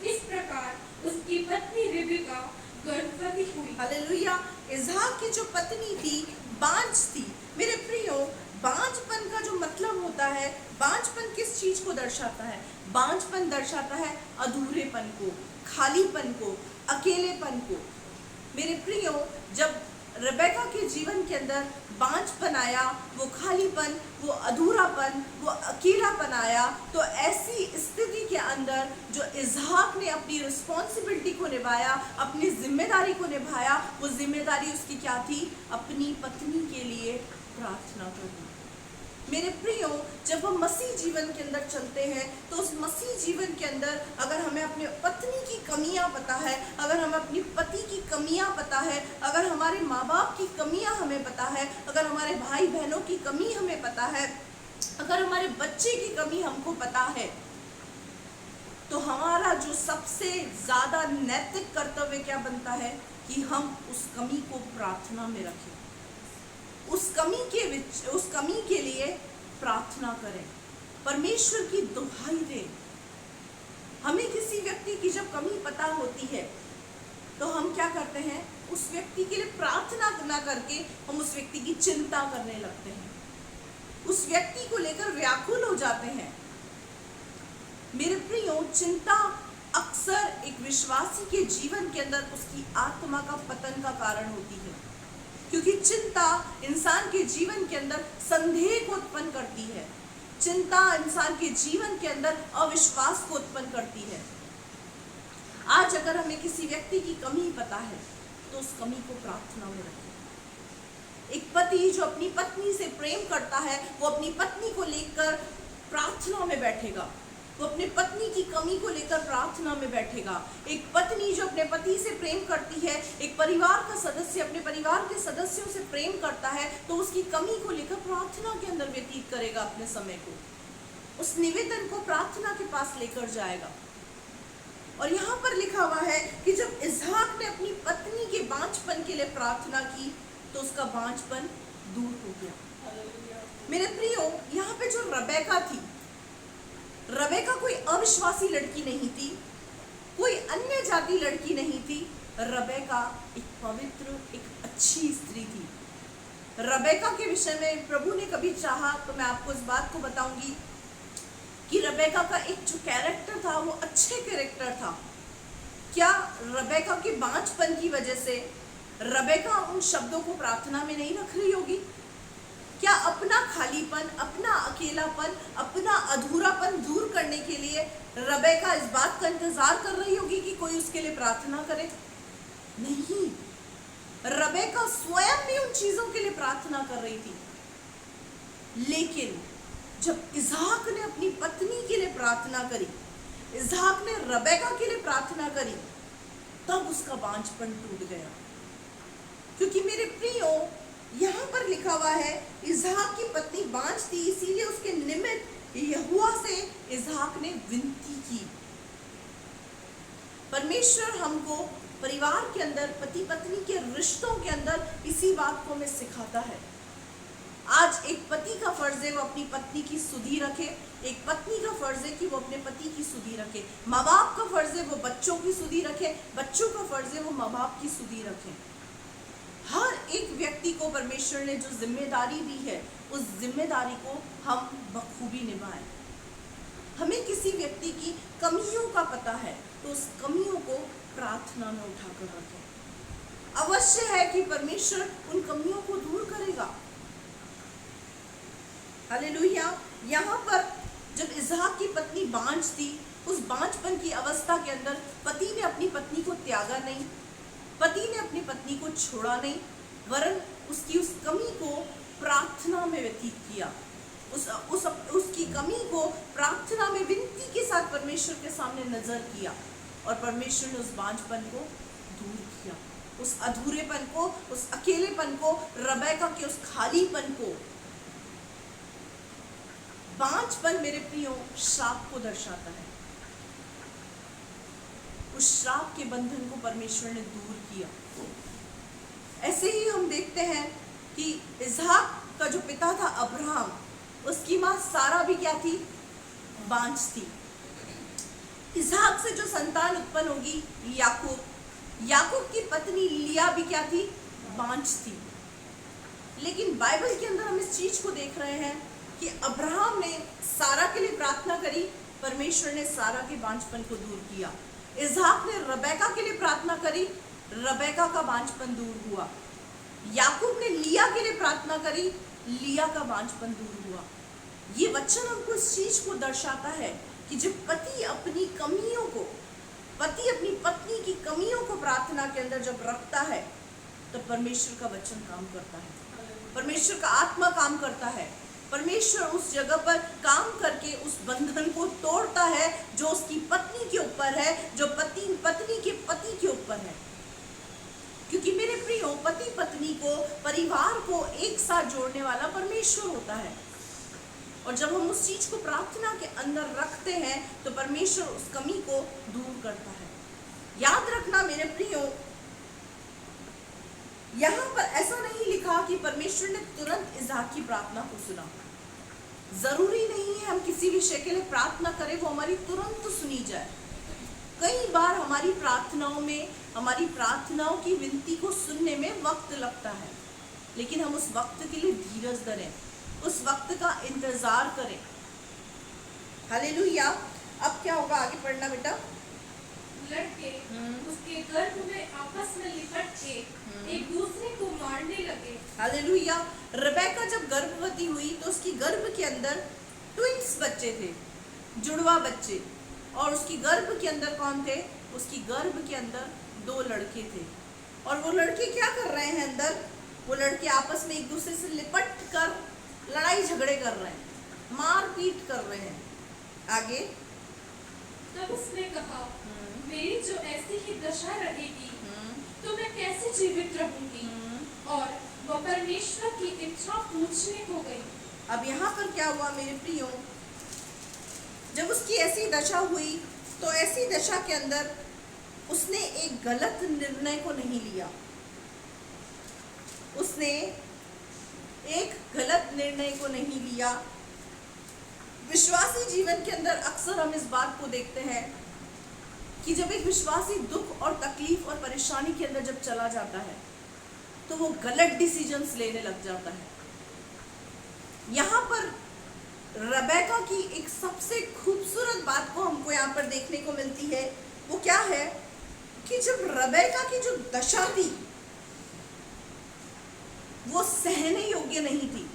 इस प्रकार उसकी पत्नी रिबका गर्भवती हुई। हालेलुया। इसहाक की जो पत्नी थी बांझ थी। मेरे प्रियो, बांझपन का जो मतलब होता है, बांझपन किस चीज को दर्शाता है? बांझपन दर्शाता है अधूरेपन को, खालीपन को, अकेलेपन को। मेरे प्रियो, जब रेबेका के जीवन के अंदर बांझपन आया, वो खालीपन, वो अधूरापन, वो अकेलापन आया, तो ऐसी स्थिति के अंदर जो इसहाक ने अपनी रिस्पॉन्सिबिलिटी को निभाया, अपनी जिम्मेदारी को निभाया, वो जिम्मेदारी उसकी क्या थी? अपनी पत्नी के लिए प्रार्थना करना। मेरे प्रियो, जब हम मसीह जीवन के अंदर चलते हैं तो उस मसीह जीवन के अंदर अगर हमें अपने पत्नी की कमियां पता है, अगर हमें अपनी पति की कमियां पता है, अगर हमारे माँ बाप की कमियां हमें पता है, अगर हमारे भाई बहनों की कमी हमें पता है, अगर हमारे बच्चे की कमी हमको पता है, तो हमारा जो सबसे ज़्यादा नैतिक कर्तव्य क्या बनता है कि हम उस कमी को प्रार्थना में रखें, उस कमी के लिए प्रार्थना करें, परमेश्वर की दुहाई दें। हमें किसी व्यक्ति की जब कमी पता होती है तो हम क्या करते हैं? उस व्यक्ति के लिए प्रार्थना ना करके हम उस व्यक्ति की चिंता करने लगते हैं, उस व्यक्ति को लेकर व्याकुल हो जाते हैं। मेरे प्रियो, चिंता अक्सर एक विश्वासी के जीवन के अंदर उसकी आत्मा का पतन का कारण होती है, क्योंकि चिंता इंसान के जीवन के अंदर संदेह को उत्पन्न करती है, चिंता इंसान के जीवन के अंदर अविश्वास को उत्पन्न करती है। आज अगर हमें किसी व्यक्ति की कमी पता है तो उस कमी को प्रार्थना में रखें। एक पति जो अपनी पत्नी से प्रेम करता है, वो अपनी पत्नी को लेकर प्रार्थना में बैठेगा, वो अपनी पत्नी की कमी को लेकर प्रार्थना में बैठेगा। एक पत्नी जो अपने पति से प्रेम करती है, एक परिवार का सदस्य अपने परिवार के सदस्यों से प्रेम करता है, तो उसकी कमी को लेकर प्रार्थना के अंदर व्यतीत करेगा अपने समय को, उस निवेदन को प्रार्थना के पास लेकर जाएगा। और यहाँ पर लिखा हुआ है कि जब इसहाक ने अपनी पत्नी के बांझपन के लिए प्रार्थना की तो उसका बांझपन दूर हो गया। मेरे प्रियो, यहाँ पे जो रेबेका थी, रेबेका कोई अविश्वासी लड़की नहीं थी, कोई अन्य जाति लड़की नहीं थी। रेबेका एक पवित्र, एक अच्छी स्त्री थी। रबेका के विषय में प्रभु ने कभी चाहा तो मैं आपको इस बात को बताऊंगी कि रबेका का एक जो कैरेक्टर था वो अच्छे कैरेक्टर था। क्या रबेका के बांझपन की वजह से रबेका उन शब्दों को प्रार्थना में नहीं रख रही होगी? क्या अपना खालीपन, अपना अकेलापन, अपना अधूरापन दूर करने के लिए रबेका इस बात का इंतजार कर रही होगी कि कोई उसके लिए प्रार्थना करे? नहीं, रबेका स्वयं भी उन चीजों के लिए प्रार्थना कर रही थी। लेकिन जब इसहाक ने अपनी पत्नी के लिए प्रार्थना करी, इसहाक ने रबेका के लिए प्रार्थना करी, तब उसका बांझपन टूट गया। क्योंकि मेरे प्रियो, यहाँ पर लिखा हुआ है इसहाक की पत्नी बांझ थी, इसीलिए उसके निमित्त यहोवा से इसहाक ने विनती की। परमेश्वर हमको परिवार के अंदर, पति पत्नी के रिश्तों के अंदर इसी बात को हमें सिखाता है। आज एक पति का फर्ज है वो अपनी पत्नी की सुधि रखे, एक पत्नी का फर्ज है कि वो अपने पति की सुधि रखे, माँ बाप का फर्ज है वो बच्चों की सुधि रखे, बच्चों का फर्ज है वो माँ बाप की सुधि रखे। हर एक व्यक्ति को परमेश्वर ने जो जिम्मेदारी दी है, उस जिम्मेदारी को हम बखूबी निभाएं। हमें किसी व्यक्ति की कमियों का पता है तो उस कमियों को प्रार्थना में उठाकर रखें। अवश्य है कि परमेश्वर उन कमियों को दूर करेगा। हालेलुया। यहाँ पर जब इसहाक की पत्नी बांझ थी, उस बांझपन की अवस्था के अंदर पति ने अपनी पत्नी को त्यागा नहीं, पति ने अपनी पत्नी को छोड़ा नहीं, वरन उसकी उस कमी को प्रार्थना में व्यतीत किया। उसकी कमी को प्रार्थना में विनती के साथ परमेश्वर के सामने नजर किया, और परमेश्वर ने उस बांझपन को दूर किया, उस अधूरेपन को, उस अकेलेपन को, रबेका के उस खालीपन को। बांझपन मेरे प्रियो श्राप को दर्शाता है। उस श्राप के बंधन को परमेश्वर ने दूर किया। ऐसे ही हम देखते हैं कि इसहाक का जो पिता था अब्राहम, उसकी माँ सारा भी क्या थी? बांझ थी। इसहाक से जो संतान उत्पन्न होगी याकूब, याकूब की पत्नी लिया भी क्या थी? बांझ थी। लेकिन बाइबल के अंदर हम इस चीज को देख रहे हैं कि अब्राहम ने सारा के लिए प्रार्थना करी, परमेश्वर ने सारा के बांझपन को दूर किया। इसहाक ने रबेका के लिए प्रार्थना करी, रबेका का बांझपन दूर हुआ। याकूब ने लिया के लिए प्रार्थना करी, लिया का बांझपन दूर हुआ। ये वचन हमको इस चीज को दर्शाता है कि जब पति अपनी कमियों को, पति अपनी पत्नी की कमियों को प्रार्थना के अंदर जब रखता है, तो परमेश्वर का वचन काम करता है, परमेश्वर का आत्मा काम करता है। परमेश्वर उस जगह पर काम करके उस बंधन को तोड़ता है जो उसकी पत्नी के ऊपर है, जो पत्नी के पति के ऊपर है। क्योंकि मेरे प्रियो, पति पत्नी को, परिवार को एक साथ जोड़ने वाला परमेश्वर होता है। और जब हम उस चीज को प्रार्थना के अंदर रखते हैं तो परमेश्वर उस कमी को दूर करता है। याद रखना मेरे प्रियो, यहाँ पर ऐसा नहीं लिखा कि परमेश्वर ने तुरंत इसहाक की प्रार्थना को सुना। जरूरी नहीं है हम किसी विषय के लिए प्रार्थना करें वो हमारी तुरंत सुनी जाए। कई बार हमारी प्रार्थनाओं में, हमारी प्रार्थनाओं की विनती को सुनने में वक्त लगता है, लेकिन हम उस वक्त के लिए धीरज धरें, उस वक्त का इंतजार करें। हालेलुया। अब क्या होगा? आगे पढ़ना बेटा। लड़के उसके गर्भ में आपस में लिपट के एक दूसरे को मारने लगे। हालेलुया। रबेका जब गर्भवती हुई तो उसकी गर्भ के अंदर ट्विंस बच्चे थे, जुड़वा बच्चे। और उसकी गर्भ के अंदर कौन थे? उसकी गर्भ के अंदर 2 लड़के थे। और वो लड़के क्या कर रहे हैं अंदर? वो लड़के आपस में एक दूसरे से लिपट कर लड़ाई झगड़े कर रहे हैं, मारपीट कर रहे हैं। आगे। तब उसने कहा, मेरी जो ऐसी ही दशा रहेगी तो मैं कैसे जीवित रहूंगी? और वह परमेश्वर की इच्छा पूछने को गई। अब यहाँ पर क्या हुआ मेरे प्रियो? जब उसकी ऐसी दशा हुई तो ऐसी दशा के अंदर उसने एक गलत निर्णय को नहीं लिया। उसने एक गलत निर्णय को नहीं लिया। विश्वासी जीवन के अंदर अक्सर हम इस बात को देखते हैं कि जब एक विश्वासी दुख और तकलीफ और परेशानी के अंदर जब चला जाता है तो वो गलत डिसीजंस लेने लग जाता है। यहाँ पर रबेका की एक सबसे खूबसूरत बात को हमको यहाँ पर देखने को मिलती है। वो क्या है कि जब रबेका की जो दशा थी वो सहने योग्य नहीं थी।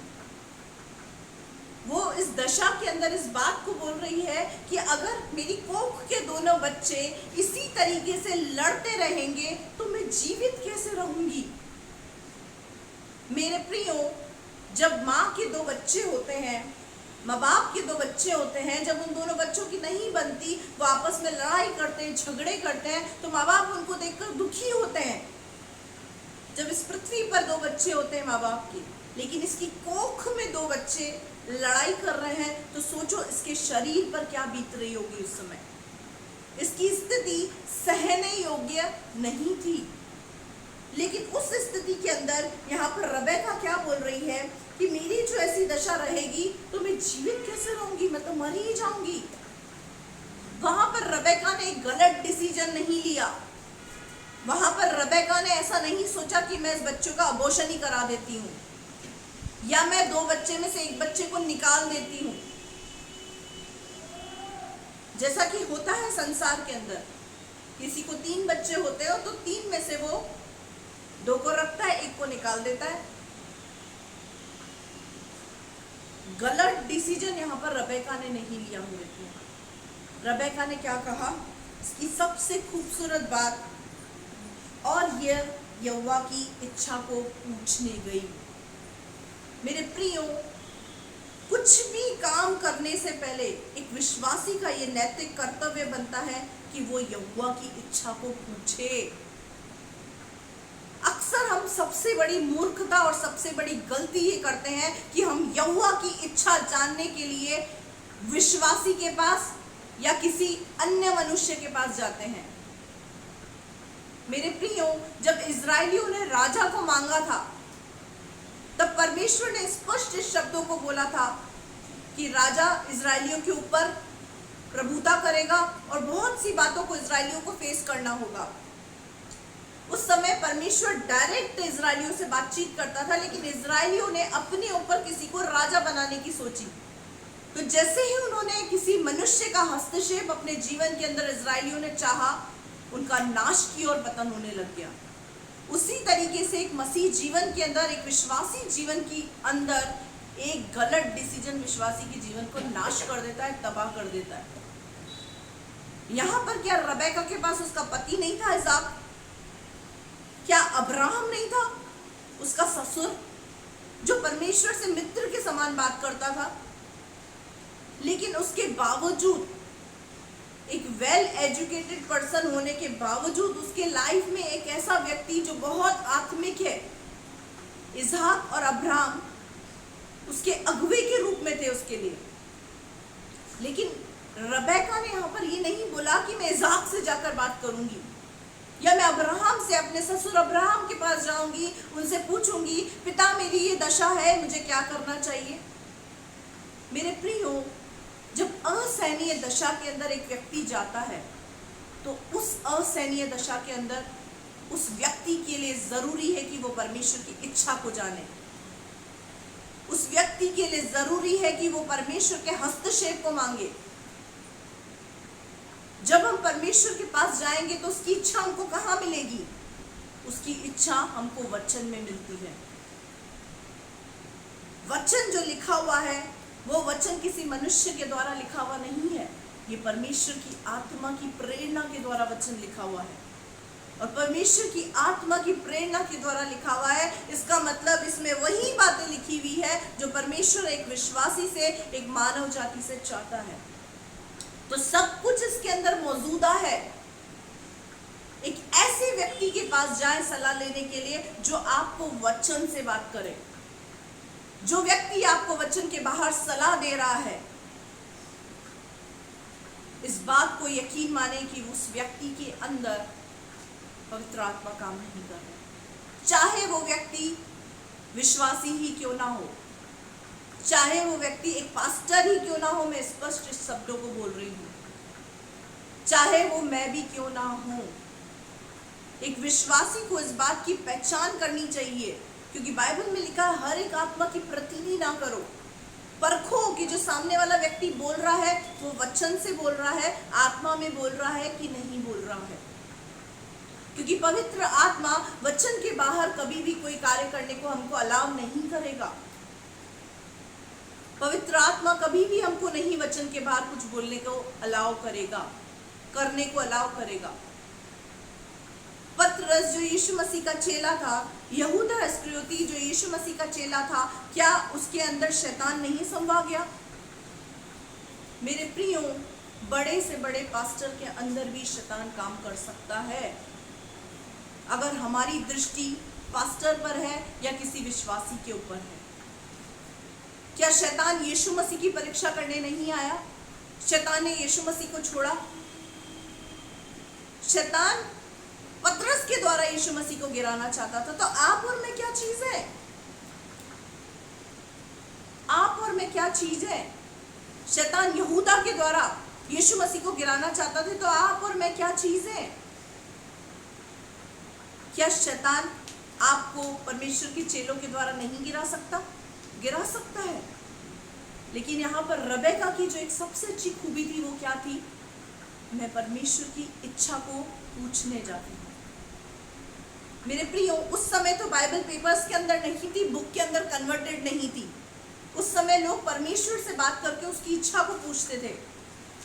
वो इस दशा के अंदर इस बात को बोल रही है कि अगर मेरी कोख के दोनों बच्चे इसी तरीके से लड़ते रहेंगे तो मैं जीवित कैसे रहूंगी। मेरे प्रियो, जब माँ के दो बच्चे होते हैं, माँ बाप के दो बच्चे होते हैं, जब उन दोनों बच्चों की नहीं बनती, वो आपस में लड़ाई करते हैं, झगड़े करते हैं, तो माँ बाप उनको देखकर दुखी होते हैं। जब इस पृथ्वी पर दो बच्चे होते हैं माँ बाप के, लेकिन इसकी कोख में दो बच्चे लड़ाई कर रहे हैं, तो सोचो इसके शरीर पर क्या बीत रही होगी उस समय। इसकी स्थिति सहने योग्य नहीं थी। लेकिन उस स्थिति के अंदर यहाँ पर रबेका क्या बोल रही है कि मेरी जो ऐसी दशा रहेगी तो मैं जीवित कैसे रहूंगी, मैं तो मर ही जाऊंगी। वहां पर रबेका ने एक गलत डिसीजन नहीं लिया। वहां पर रबेका ने ऐसा नहीं सोचा कि मैं इस बच्चों का अबॉर्शन ही करा देती हूँ, या मैं दो बच्चे में से एक बच्चे को निकाल देती हूँ। जैसा कि होता है संसार के अंदर, किसी को 3 बच्चे होते हो तो 3 में से वो 2 को रखता है, 1 को निकाल देता है। गलत डिसीजन यहाँ पर रबेका ने नहीं लिया हुए थे। रबेका ने क्या कहा, इसकी सबसे खूबसूरत बात, और यह यहोवा की इच्छा को पूछने गई। मेरे प्रियो, कुछ भी काम करने से पहले एक विश्वासी का ये नैतिक कर्तव्य बनता है कि वो यहोवा की इच्छा को पूछे। अक्सर हम सबसे बड़ी मूर्खता और सबसे बड़ी गलती ये करते हैं कि हम यहोवा की इच्छा जानने के लिए विश्वासी के पास या किसी अन्य मनुष्य के पास जाते हैं। मेरे प्रियो, जब इजरायलियों ने राजा को मांगा था, तब परमेश्वर ने स्पष्ट शब्दों को बोला था कि राजा इजरायलियों के ऊपर प्रभुता करेगा और बहुत सी बातों को इजरायलियों को फेस करना होगा। उस समय परमेश्वर डायरेक्ट इजरायलियों से बातचीत करता था, लेकिन इजरायलियों ने अपने ऊपर किसी को राजा बनाने की सोची। तो जैसे ही उन्होंने किसी मनुष्य का हस्तक्षेप अपने जीवन के अंदर इजरायलियों ने चाहा, उनका नाश की ओर पतन होने लग गया। उसी तरीके से एक मसीह जीवन के अंदर, एक विश्वासी जीवन की अंदर एक गलत डिसीजन विश्वासी के जीवन को नाश कर देता है, तबाह कर देता है। यहाँ पर क्या रबेका के पास उसका पति नहीं था इसाक? क्या अब्राहम नहीं था उसका ससुर, जो परमेश्वर से मित्र के समान बात करता था? लेकिन उसके बावजूद, एक वेल एजुकेटेड पर्सन होने के बावजूद, उसके लाइफ में एक ऐसा व्यक्ति जो बहुत आत्मिक है, इसहाक और अब्राहम उसके अगुवे के रूप में थे उसके लिए। लेकिन रबेका ने यहाँ पर ये नहीं बोला कि मैं इसहाक से जाकर बात करूंगी, या मैं अब्राहम से, अपने ससुर अब्राहम के पास जाऊंगी, उनसे पूछूंगी, पिता मेरी ये दशा है, मुझे क्या करना चाहिए। मेरे प्रियो, जब असहनीय दशा के अंदर एक व्यक्ति जाता है, तो उस असहनीय दशा के अंदर उस व्यक्ति के लिए जरूरी है कि वो परमेश्वर की इच्छा को जाने। उस व्यक्ति के लिए जरूरी है कि वो परमेश्वर के हस्तक्षेप को मांगे। जब हम परमेश्वर के पास जाएंगे तो उसकी इच्छा हमको कहाँ मिलेगी? उसकी इच्छा हमको वचन में मिलती है। वचन जो लिखा हुआ है, वो वचन किसी मनुष्य के द्वारा लिखा हुआ नहीं है। ये परमेश्वर की आत्मा की प्रेरणा के द्वारा वचन लिखा हुआ है। और परमेश्वर की आत्मा की प्रेरणा के द्वारा लिखा हुआ है, इसका मतलब इसमें वही बातें लिखी हुई है जो परमेश्वर एक विश्वासी से, एक मानव जाति से चाहता है। तो सब कुछ इसके अंदर मौजूदा है। एक ऐसे व्यक्ति के पास जाएं सलाह लेने के लिए जो आपको वचन से बात करे। जो व्यक्ति आपको वचन के बाहर सलाह दे रहा है, इस बात को यकीन माने कि उस व्यक्ति के अंदर पवित्र आत्मा काम नहीं कर रहा। चाहे वो व्यक्ति विश्वासी ही क्यों ना हो, चाहे वो व्यक्ति एक पास्टर ही क्यों ना हो, मैं स्पष्ट इस शब्दों को बोल रही हूँ, चाहे वो मैं भी क्यों ना हूं, एक विश्वासी को इस बात की पहचान करनी चाहिए, क्योंकि बाइबल में लिखा है हर एक आत्मा की प्रतिनिधि ना करो, परखो कि जो सामने वाला व्यक्ति बोल रहा है वो वचन से बोल रहा है, आत्मा में बोल रहा है कि नहीं बोल रहा है। क्योंकि पवित्र आत्मा वचन के बाहर कभी भी कोई कार्य करने को हमको अलाउ नहीं करेगा। पवित्र आत्मा कभी भी हमको नहीं वचन के बाहर कुछ बोलने को अलाउ करेगा, करने को अलाउ करेगा। पतरस जो यीशु मसीह का चेला था, यहूदा इस्करियोती जो यीशु मसीह का चेला था, क्या उसके अंदर शैतान नहीं समवा गया? मेरे प्रियो, बड़े से बड़े पास्टर के अंदर भी शैतान काम कर सकता है, अगर हमारी दृष्टि पास्टर पर है या किसी विश्वासी के ऊपर है। क्या शैतान यीशु मसीह की परीक्षा करने नहीं आया? शैतान ने यीशु मसीह को छोड़ा? शैतान पतरस के द्वारा यीशु मसीह को गिराना चाहता था। तो आप और मैं क्या चीज है? आप और मैं क्या चीज है? शैतान यहूदा के द्वारा यीशु मसीह को गिराना चाहता था, तो आप और मैं क्या चीज है? क्या शैतान आपको परमेश्वर के चेलों के द्वारा नहीं गिरा सकता? गिरा सकता है। लेकिन यहाँ पर रबेका की जो एक सबसे अच्छी खूबी थी वो क्या थी? मैं परमेश्वर की इच्छा को पूछने जाती हूँ। मेरे प्रियो, उस समय तो बाइबल पेपर्स के अंदर नहीं थी, बुक के अंदर कन्वर्टेड नहीं थी। उस समय लोग परमेश्वर से बात करके उसकी इच्छा को पूछते थे,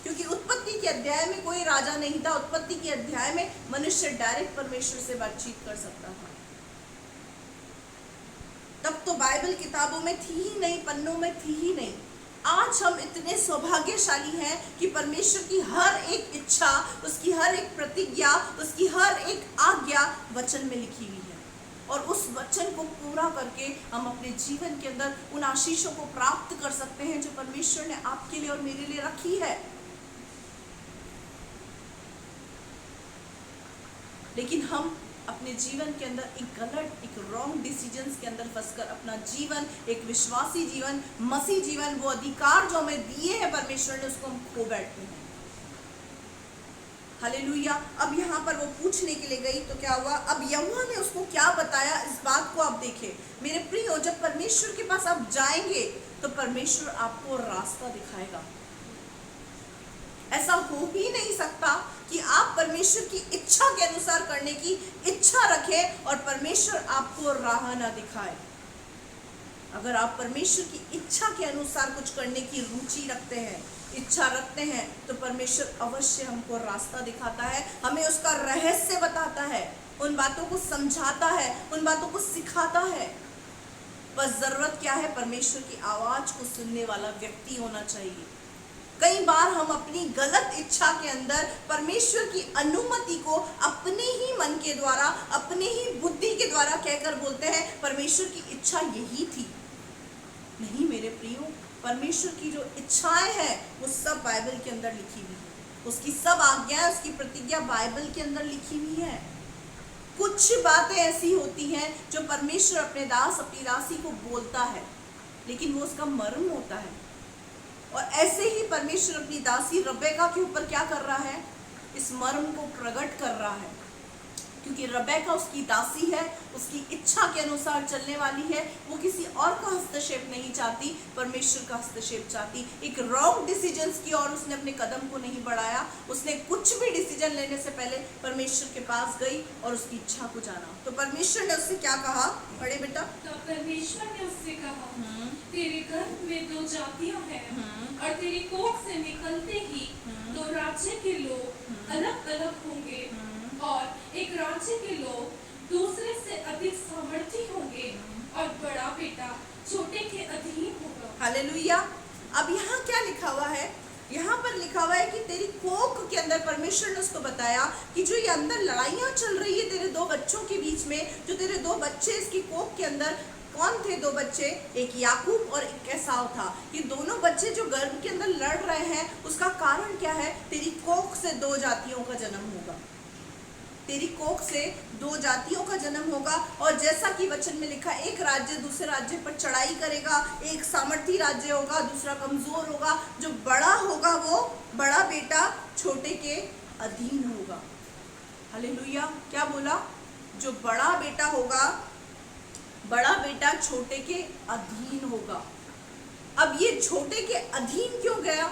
क्योंकि उत्पत्ति के अध्याय में कोई राजा नहीं था। उत्पत्ति के अध्याय में मनुष्य डायरेक्ट परमेश्वर से बातचीत कर सकता था। तब तो बाइबल किताबों में थी ही नहीं, पन्नों में थी ही नहीं। आज हम इतने सौभाग्यशाली हैं कि परमेश्वर की हर एक इच्छा, उसकी हर एक प्रतिज्ञा, उसकी हर एक आज्ञा वचन में लिखी हुई है, और उस वचन को पूरा करके हम अपने जीवन के अंदर उन आशीषों को प्राप्त कर सकते हैं जो परमेश्वर ने आपके लिए और मेरे लिए रखी है। लेकिन हम अपने जीवन के अंदर एक गलत, एक रॉन्ग डिसीजंस के अंदर फंसकर अपना जीवन, एक विश्वासी जीवन, मसीह जीवन, वो अधिकार जो हमें दिए हैं परमेश्वर ने, उसको हम खो बैठते हैं। हालेलुया। अब यहाँ पर वो पूछने के लिए गई तो क्या हुआ? अब यहोवा ने उसको क्या बताया, इस बात को आप देखें। मेरे प्रियो, जब परमेश्वर के पास आप जाएंगे तो परमेश्वर आपको रास्ता दिखाएगा। ऐसा हो ही नहीं सकता कि आप परमेश्वर की इच्छा के अनुसार करने की इच्छा रखें और परमेश्वर आपको राह ना दिखाए। अगर आप परमेश्वर की इच्छा के अनुसार कुछ करने की रुचि रखते हैं, इच्छा रखते हैं, तो परमेश्वर अवश्य हमको रास्ता दिखाता है, हमें उसका रहस्य बताता है, उन बातों को समझाता है, उन बातों को सिखाता है। बस जरूरत क्या है? परमेश्वर की आवाज को सुनने वाला व्यक्ति होना चाहिए। कई बार हम अपनी गलत इच्छा के अंदर परमेश्वर की अनुमति को अपने ही मन के द्वारा, अपने ही बुद्धि के द्वारा कहकर बोलते हैं परमेश्वर की इच्छा यही थी। नहीं मेरे प्रियो, परमेश्वर की जो इच्छाएं हैं वो सब बाइबल के अंदर लिखी हुई है। उसकी सब आज्ञाएं, उसकी प्रतिज्ञा बाइबल के अंदर लिखी हुई है। कुछ बातें ऐसी होती हैं जो परमेश्वर अपने दास, अपनी दासी को बोलता है, लेकिन वो उसका मर्म होता है। और ऐसे ही परमेश्वर अपनी दासी रबेका के ऊपर क्या कर रहा है? इस मर्म को प्रकट कर रहा है, क्योंकि रबेका उसकी दासी है, उसकी इच्छा के अनुसार चलने वाली है। वो किसी और का हस्तक्षेप नहीं चाहती, परमेश्वर का हस्तक्षेप चाहती। एक रॉन्ग डिसीजंस की और उसने अपने कदम को नहीं बढ़ाया। उसने कुछ भी डिसीजन लेने से पहले परमेश्वर के पास गई और उसकी इच्छा को जाना। तो परमेश्वर ने उससे क्या कहा? पढ़े बेटा। तो परमेश्वर ने उससे कहा, तेरे गर्भ में 2 जातियां हैं और तेरी कोख से निकलते ही 2 राज्य के लोग अलग अलग होंगे, और एक राज्य के लोग दूसरे से अधिक सामर्थी होंगे, और बड़ा बेटा छोटे के अधीन होगा। हालेलुया। अब यहाँ क्या लिखा हुआ है? यहाँ पर लिखा हुआ है कि तेरी कोख के अंदर, परमेश्वर ने उसको बताया कि जो ये अंदर लड़ाइयाँ चल रही है तेरे 2 बच्चों के बीच में, जो तेरे 2 बच्चे इसकी कोख के अंदर, कौन थे 2 बच्चे? एक याकूब और एक एसाव था। ये दोनों बच्चे जो गर्भ के अंदर लड़ रहे हैं, उसका कारण क्या है? तेरी कोख से 2 जातियों का जन्म होगा। तेरी कोख से 2 जातियों का जन्म होगा, और जैसा कि वचन में लिखा, एक राज्य दूसरे राज्य पर चढ़ाई करेगा। एक सामर्थी राज्य होगा, दूसरा कमजोर होगा। जो बड़ा होगा वो बड़ा बेटा छोटे के अधीन होगा। हालेलुया। क्या बोला? जो बड़ा बेटा होगा, बड़ा बेटा छोटे के अधीन होगा। अब ये छोटे के अधीन क्यों गया?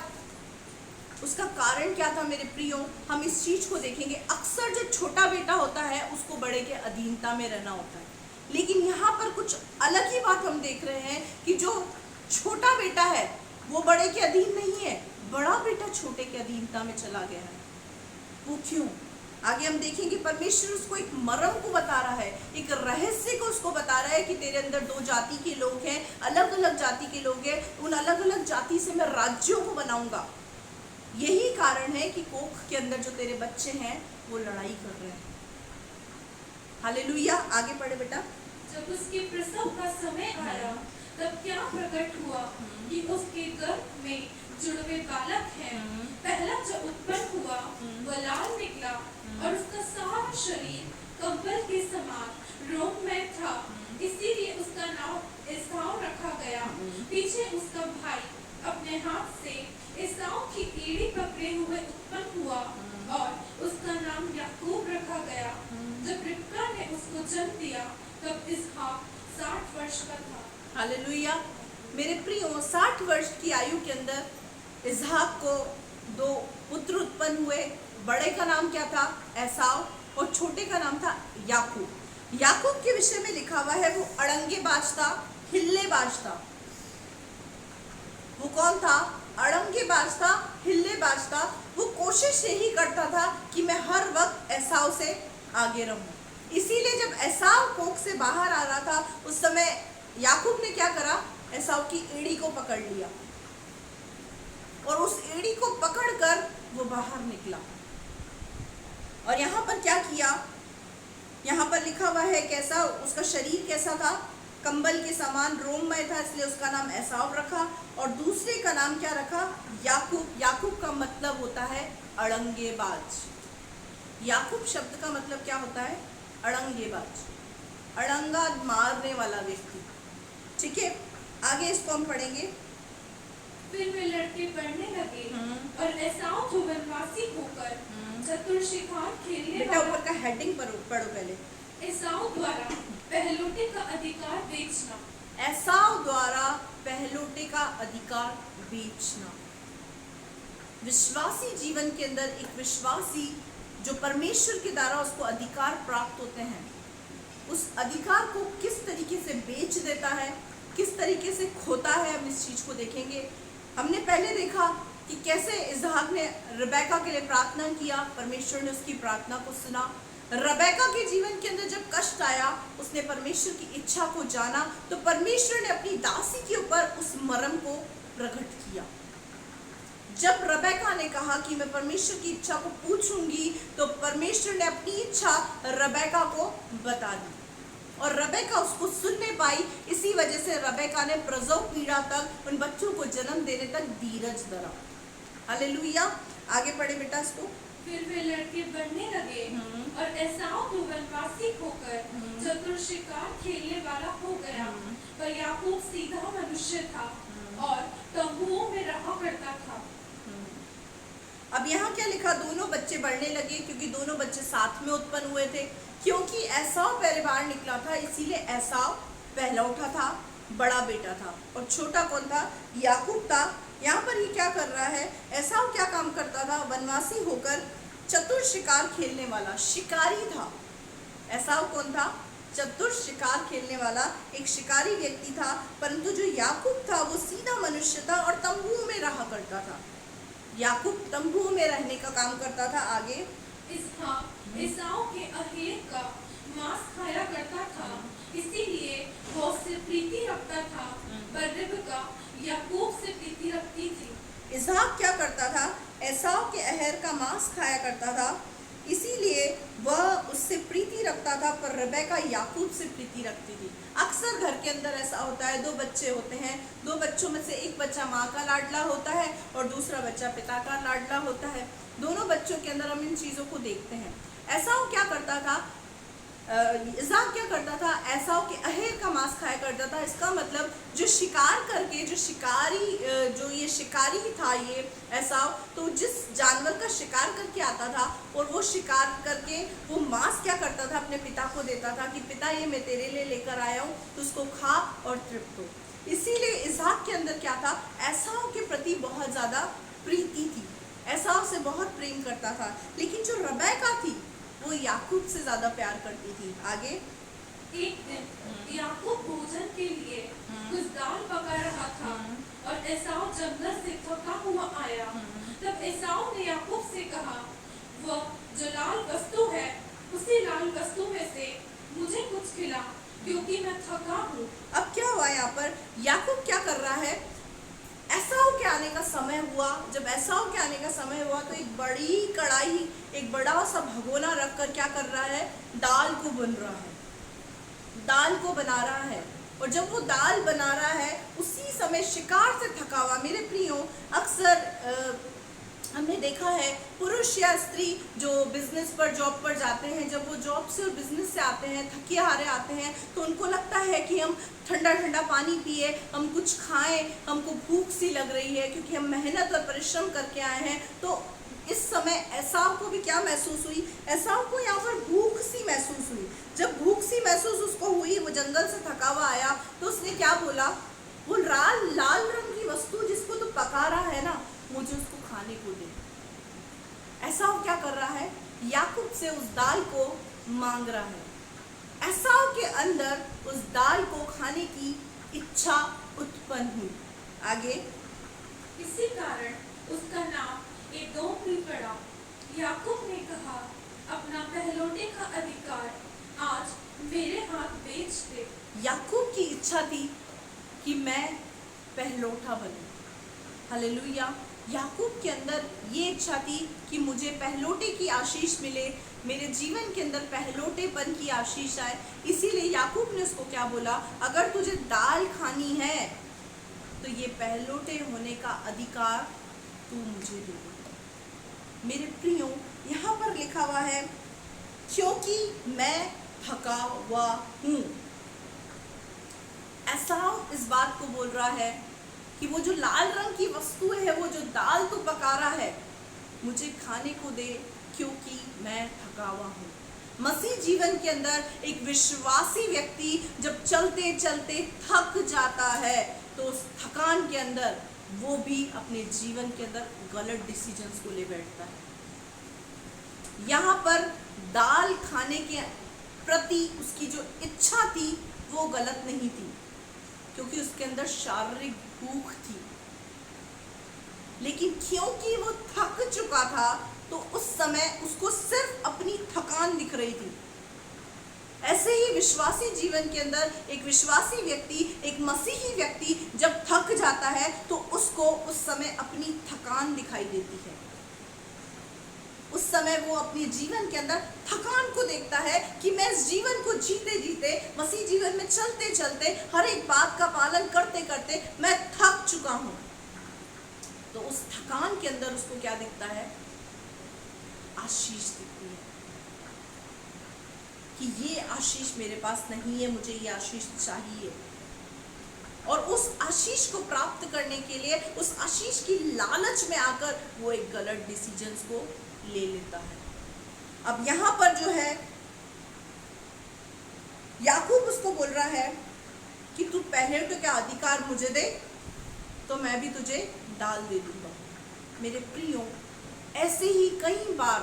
उसका कारण क्या था मेरे प्रियो? हम इस चीज को देखेंगे। अक्सर जो छोटा बेटा होता है उसको बड़े के अधीनता में रहना होता है, लेकिन यहाँ पर कुछ अलग ही बात हम देख रहे हैं कि जो छोटा बेटा है वो बड़े के अधीन नहीं है, बड़ा बेटा छोटे के अधीनता में चला गया है। वो क्यों? आगे हम देखेंगे। परमेश्वर उसको एक मर्म को बता रहा है, एक रहस्य को उसको बता रहा है कि तेरे अंदर दो जाति के लोग हैं, अलग अलग जाति के लोग हैं, उन अलग अलग जाति से मैं राज्यों को बनाऊंगा। यही कारण है कि कोख के अंदर जो तेरे बच्चे हैं वो लड़ाई कर रहे हैं। हालेलुया। आगे पढ़े बेटा। जब उसके प्रसव का समय आया तब क्या प्रकट हुआ कि उसके गर्भ में जुड़वे बालक हैं। पहला जो उत्पन्न हुआ वह लाल निकला और उसका सारा शरीर कंबल के समान रोममय था, इसीलिए उसका नाम एसाव रखा गया। पीछे उसका भाई अपने हाथ से एसाव की एड़ी पकड़े हुए उत्पन्न हुआ और उसका नाम याकूब रखा गया। जब रिबका ने उसको जन्म दिया तब इसहाक 60 वर्ष का था। हालेलुया। मेरे प्रियो, 60 वर्ष की आयु के अंदर इसहाक को दो पुत्र उत्पन्न हुए। बड़े का नाम क्या था? एसाव, और छोटे का नाम था याकूब। याकूब के विषय में लिखा हुआ है वो अड़ंगेबाज था, हिल्लेबाज था। वो कौन था? अड़ंगेबाज था, हिल्लेबाज था। वो कोशिश यही करता था कि मैं हर वक्त एसाव से आगे रहूं। इसीलिए जब एसाव कोख से बाहर आ रहा था उस समय याकूब ने क्या करा? एसाव की एड़ी को पकड़ लिया और उस एड़ी को पकड़कर वो बाहर निकला। और यहाँ पर क्या किया? यहाँ पर लिखा हुआ है कैसा उसका शरीर कैसा था? कंबल के समान रोममय था, इसलिए उसका नाम एसाव रखा। और दूसरे का नाम क्या रखा? याकूब। याकूब का मतलब होता है अड़ंगेबाज। याकूब शब्द का मतलब क्या होता है? अड़ंगेबाज, अड़ंगा मारने वाला व्यक्ति। ठीक है, आगे इसको हम पढ़ेंगे। फिर वे लड़के बढ़ने लगे और एसाव जो वनवासी होकर चतुर शिकार खेलने बेटा वाला, ऊपर का हेडिंग पढ़ो पहले। एसाव द्वारा पहलौठे का अधिकार बेचना। एसाव द्वारा पहलौठे का अधिकार बेचना। विश्वासी जीवन के अंदर एक विश्वासी जो परमेश्वर के द्वारा उसको अधिकार प्राप्त होते हैं, उस अधिकार को किस तरीके से बेच देता है, किस तरीके से खोता है, हम इस चीज को देखेंगे। हमने पहले देखा कि कैसे इसहाक ने रबेका के लिए प्रार्थना किया, परमेश्वर ने उसकी प्रार्थना को सुना। रबेका के जीवन के अंदर जब कष्ट आया, उसने परमेश्वर की इच्छा को जाना, तो परमेश्वर ने अपनी दासी के ऊपर उस मर्म को प्रकट किया। जब रबेका ने कहा कि मैं परमेश्वर की इच्छा को पूछूंगी, तो परमेश्वर ने अपनी इच्छा रबेका को बता दी और रबेका उसको सुन नहीं पाई। इसी वजह से रबेका ने प्रसव पीड़ा तक, उन बच्चों को जन्म देने तक धीरज धरा। हालेलुया। आगे पढ़े बेटा इसको। फिर वे लड़के बढ़ने लगे और एसाव जो वनवासी होकर चतुर शिकार खेलने वाला हो गया, पर याकूब सीधा मनुष्य था और तंबुओं में रहा करता था। अब यहाँ क्या लिखा? दोनों बच्चे बढ़ने लगे, क्योंकि दोनों बच्चे साथ में उत्पन्न हुए थे। क्योंकि एसाव पहले बाहर निकला था, इसीलिए एसाव पहला उठा था, बड़ा बेटा था, और छोटा कौन था? याकूब था। यहाँ पर ये क्या कर रहा है? एसाव क्या काम करता था? वनवासी होकर चतुर शिकार खेलने वाला शिकारी था। एसाव कौन था? चतुर शिकार खेलने वाला एक शिकारी व्यक्ति था। परंतु जो याकूब था वो सीधा मनुष्य था और तंबुओं में रहा करता था। याकूब तंबुओं में रहने का काम करता था। आगे इसहाक एसाव के अहेर का मांस खाया करता था, इसीलिए वो उससे प्रीति रखता था, पर रिबका याकूब से प्रीति रखती थी। इसहाक क्या करता था? एसाव के अहेर का मांस खाया करता था, इसीलिए वह उससे प्रीति रखता था, पर रबेका याकूब से प्रीति रखती थी। अक्सर घर के अंदर ऐसा होता है, दो बच्चे होते हैं, दो बच्चों में से एक बच्चा माँ का लाडला होता है और दूसरा बच्चा पिता का लाडला होता है। दोनों बच्चों के अंदर हम इन चीज़ों को देखते हैं। एसाव क्या करता था? इसहाक क्या करता था? एसाव के अहेर का मांस खाया करता था। इसका मतलब जो शिकार करके, जो शिकारी, जो ये शिकारी था ये एसाव, तो जिस जानवर का शिकार करके आता था और वो शिकार करके वो मांस क्या करता था, अपने पिता को देता था कि पिता ये मैं तेरे लिए लेकर आया हूँ, तो उसको खा और तृप्त हो। इसीलिए इसहाक के अंदर क्या था, एसाव के प्रति बहुत ज़्यादा प्रीति थी, एसाव से बहुत प्रेम करता था। लेकिन जो रबैका थी वो याकूब से ज़्यादा प्यार करती थी। आगे, एक दिन याकूब भोजन के लिए कुछ दाल पका रहा था और एसाव जंगल से थका हुआ आया। तब एसाव ने याकूब से कहा, वह जो लाल वस्तु है उसी लाल वस्तु में से मुझे कुछ खिला, क्योंकि मैं थका हूँ। अब क्या हुआ यहाँ पर, याकूब क्या कर रहा है, एसाव के आने का समय हुआ। जब एसाव के आने का समय हुआ तो एक बड़ी कढ़ाई, एक बड़ा सा भगोना रखकर क्या कर रहा है, दाल को बुन रहा है, दाल को बना रहा है। और जब वो दाल बना रहा है उसी समय शिकार से थका हुआ, मेरे प्रियो, अक्सर हमने देखा है पुरुष या स्त्री जो बिजनेस पर, जॉब पर जाते हैं, जब वो जॉब से और बिजनेस से आते हैं, थके हारे आते हैं, तो उनको लगता है कि हम ठंडा ठंडा पानी पिए, हम कुछ खाएं, हमको भूख सी लग रही है क्योंकि हम मेहनत और परिश्रम करके आए हैं। तो इस समय एसाव को भी क्या महसूस हुई, एसाव को यहाँ पर भूख सी महसूस हुई। जब भूख सी महसूस उसको हुई, वो जंगल से थका हुआ आया, तो उसने क्या बोला, वो लाल रंग की वस्तु जिसको तो पका रहा है ना, मुझे उसको खाने को दे। एसाव क्या कर रहा है, याकूब से उस दाल को मांग रहा है। एसाव के अंदर उस दाल को खाने की इच्छा उत्पन्न हुई। आगे, इसी कारण उसका नाम एदोम भी पड़ा। याकूब ने कहा, अपना पहलौठे का अधिकार आज मेरे हाथ बेच दे। याकूब की इच्छा थी कि मैं पहलौठा बनूं। हालेलुया। याकूब के अंदर ये इच्छा थी कि मुझे पहलौठे की आशीष मिले, मेरे जीवन के अंदर पहलौठेपन की आशीष आए। इसीलिए याकूब ने उसको क्या बोला, अगर तुझे दाल खानी है तो ये पहलौठे होने का अधिकार तू मुझे दे। मेरे प्रियो, यहाँ पर लिखा हुआ है, क्योंकि मैं थका हुआ हूँ। एसाव इस बात को बोल रहा है कि वो जो लाल रंग की वस्तु है, वो जो दाल तो पका रहा है, मुझे खाने को दे, क्योंकि मैं थका हुआ हूँ। मसीह जीवन के अंदर एक विश्वासी व्यक्ति जब चलते चलते थक जाता है तो उस थकान के अंदर वो भी अपने जीवन के अंदर गलत डिसीजंस को ले बैठता है। यहाँ पर दाल खाने के प्रति उसकी जो इच्छा थी वो गलत नहीं थी, क्योंकि उसके अंदर शारीरिक भूख थी। लेकिन क्योंकि वो थक चुका था तो उस समय उसको सिर्फ अपनी थकान दिख रही थी। ऐसे ही विश्वासी जीवन के अंदर एक विश्वासी व्यक्ति, एक मसीही व्यक्ति जब थक जाता है तो उसको उस समय अपनी थकान दिखाई देती है। उस समय वो अपने जीवन के अंदर थकान को देखता है कि मैं इस जीवन को जीते जीते, मसीह जीवन में चलते चलते, हर एक बात का पालन करते करते मैं थक चुका हूं। तो उस थकान के अंदर उसको क्या दिखता है, आशीष दिखती है कि ये आशीष मेरे पास नहीं है, मुझे ये आशीष चाहिए। और उस आशीष को प्राप्त करने के लिए, उस आशीष की लालच में आकर वो एक गलत डिसीजंस को ले लेता है। अब यहाँ पर जो है याकूब उसको बोल रहा है कि तू पहले तो क्या अधिकार मुझे दे तो मैं भी तुझे दाल दे दूंगा। मेरे प्रियो, ऐसे ही कई बार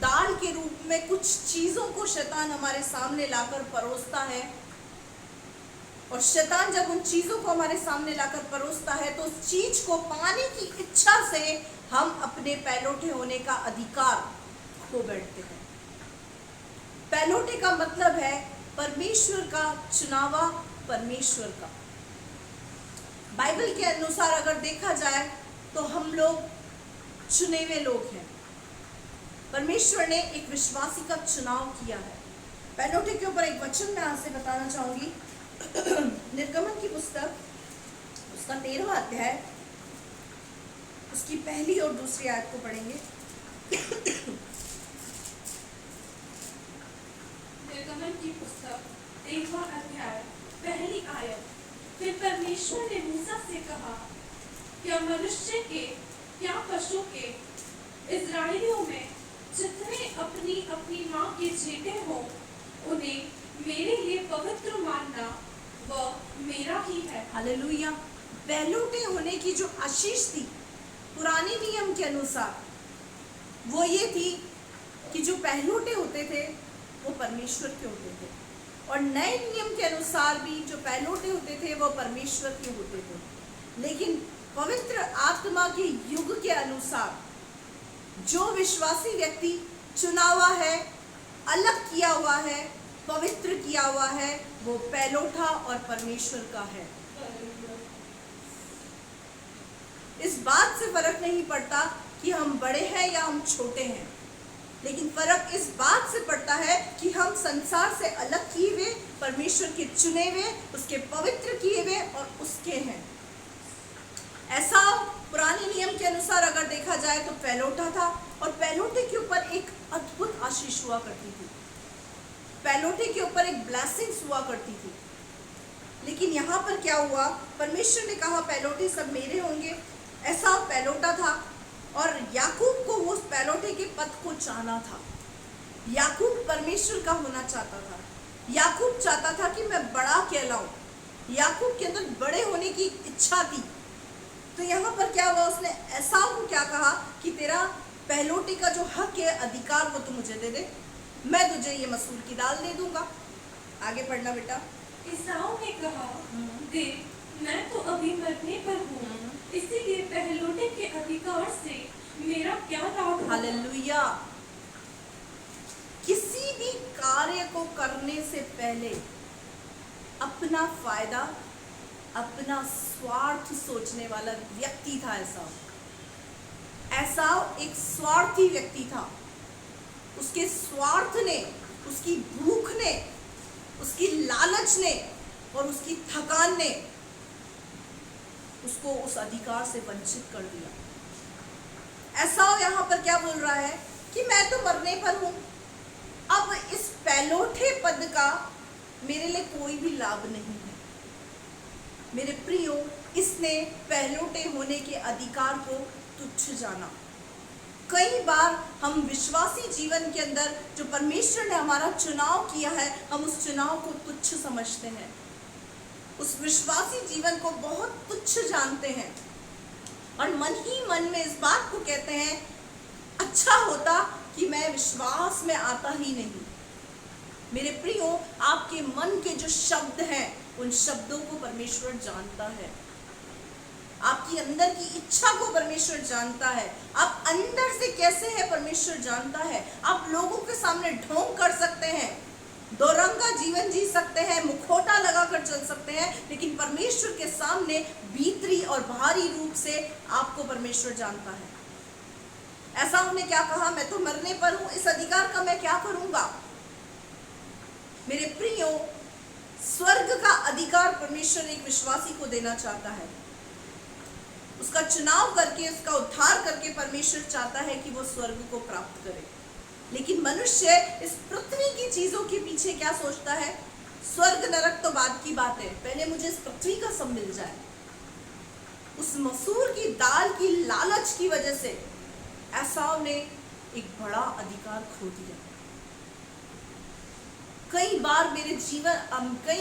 दाल के रूप में कुछ चीजों को शैतान हमारे सामने लाकर परोसता है, और शैतान जब उन चीजों को हमारे सामने लाकर परोसता है तो उस चीज को पाने की इच्छा से हम अपने पहलौठे होने का अधिकार खो बैठते हैं। पहलौठे का मतलब है परमेश्वर का चुनावा, परमेश्वर का। बाइबल के अनुसार अगर देखा जाए तो हम लोग चुने हुए लोग हैं। परमेश्वर ने एक विश्वासी का चुनाव किया है। पहलौठे के ऊपर एक वचन मैं आज से बताना चाहूंगी। निर्गमन की पुस्तक, उसका 13वां अध्याय, उसकी पहली और दूसरी आयत को पढ़ेंगे। निर्गमन की पुस्तक 13वां अध्याय, पहली आयत। फिर परमेश्वर ने मूसा से कहा, क्या मनुष्य के, क्या पशु के, इस्राएलियों में हालेलुया। पहलौठे होने की जो आशीष थी पुराने नियम के अनुसार, वो ये थी कि जो पहलौठे होते थे वो परमेश्वर के होते थे, और नए नियम के अनुसार भी जो पहलौठे होते थे वो परमेश्वर के होते थे। लेकिन पवित्र आत्मा के युग के अनुसार जो विश्वासी व्यक्ति चुना हुआ है, अलग किया हुआ है, पवित्र किया हुआ है, वो पहलौठा और परमेश्वर का है। इस बात से फर्क नहीं पड़ता कि हम बड़े हैं या हम छोटे हैं, लेकिन फर्क इस बात से पड़ता है कि हम संसार से अलग किए हुए, परमेश्वर के चुने हुए, उसके पवित्र किए हुए और उसके हैं। ऐसा पुराने नियम के अनुसार अगर देखा जाए तो पहलौठा था, और पहलौठे के ऊपर एक अद्भुत आशीष हुआ करती थी, पहलौठे के ऊपर एक ब्लेसिंग्स हुआ करती थी। लेकिन यहाँ पर क्या हुआ, परमेश्वर ने कहा पहलौठे सब मेरे होंगे। ऐसा पहलौठा था और याकूब को वो पहलौठे के पद को चाहना था। याकूब परमेश्वर का होना चाहता था। याकूब चाहता था कि मैं बड़ा कहलाऊं। याकूब के अंदर बड़े होने की इच्छा थी। तो यहाँ पर क्या हुआ, उसने एसाव को क्या कहा कि तेरा पहलौठे का जो हक है, अधिकार, वो तू मुझे दे दे, मैं तुझे ये मसूर की दाल दे दूंगा। आगे पढ़ना बेटा। एसाव ने कहा, देख मैं तो अभी मरने पर हूँ, इसीलिए पहलौठे के अधिकार से मेरा क्या लाभ होगा? हालेलुया। किसी भी कार्य को करने से पहले अपना फायदा, अपना स्वार्थ सोचने वाला व्यक्ति था एसाव एक स्वार्थी व्यक्ति था। उसके स्वार्थ ने, उसकी भूख ने, उसकी लालच ने और उसकी थकान ने उसको उस अधिकार से वंचित कर दिया। एसाव यहाँ पर क्या बोल रहा है कि मैं तो मरने पर हूं, अब इस पहलौठे पद का मेरे लिए कोई भी लाभ नहीं है। मेरे प्रियो, इसने पहलौठे होने के अधिकार को तुच्छ जाना। कई बार हम विश्वासी जीवन के अंदर जो परमेश्वर ने हमारा चुनाव किया है, हम उस चुनाव को तुच्छ समझते हैं, उस विश्वासी जीवन को बहुत तुच्छ जानते हैं, और मन ही मन में इस बात को कहते हैं, अच्छा होता कि मैं विश्वास में आता ही नहीं। मेरे प्रियो, आपके मन के जो शब्द हैं, उन शब्दों को परमेश्वर जानता है। आपकी अंदर की इच्छा को परमेश्वर जानता है। आप अंदर से कैसे हैं परमेश्वर जानता है। आप लोगों के सामने ढोंग कर सकते हैं, दो रंग का जीवन जी सकते हैं, मुखौटा लगाकर चल सकते हैं, लेकिन परमेश्वर के सामने भीतरी और बाहरी रूप से आपको परमेश्वर जानता है। ऐसा उन्होंने क्या कहा, मैं तो मरने पर हूं, इस अधिकार का मैं क्या करूंगा। मेरे प्रियो, स्वर्ग का अधिकार परमेश्वर एक विश्वासी को देना चाहता है। उसका चुनाव करके, उसका उद्धार करके परमेश्वर चाहता है कि वो स्वर्ग को प्राप्त करे। लेकिन मनुष्य इस पृथ्वी की चीजों के पीछे क्या सोचता है, स्वर्ग नरक तो बाद की बात है, पहले मुझे इस पृथ्वी का सब मिल जाए। उस मसूर की दाल की लालच की वजह से एसाव ने एक बड़ा अधिकार खो दिया। कई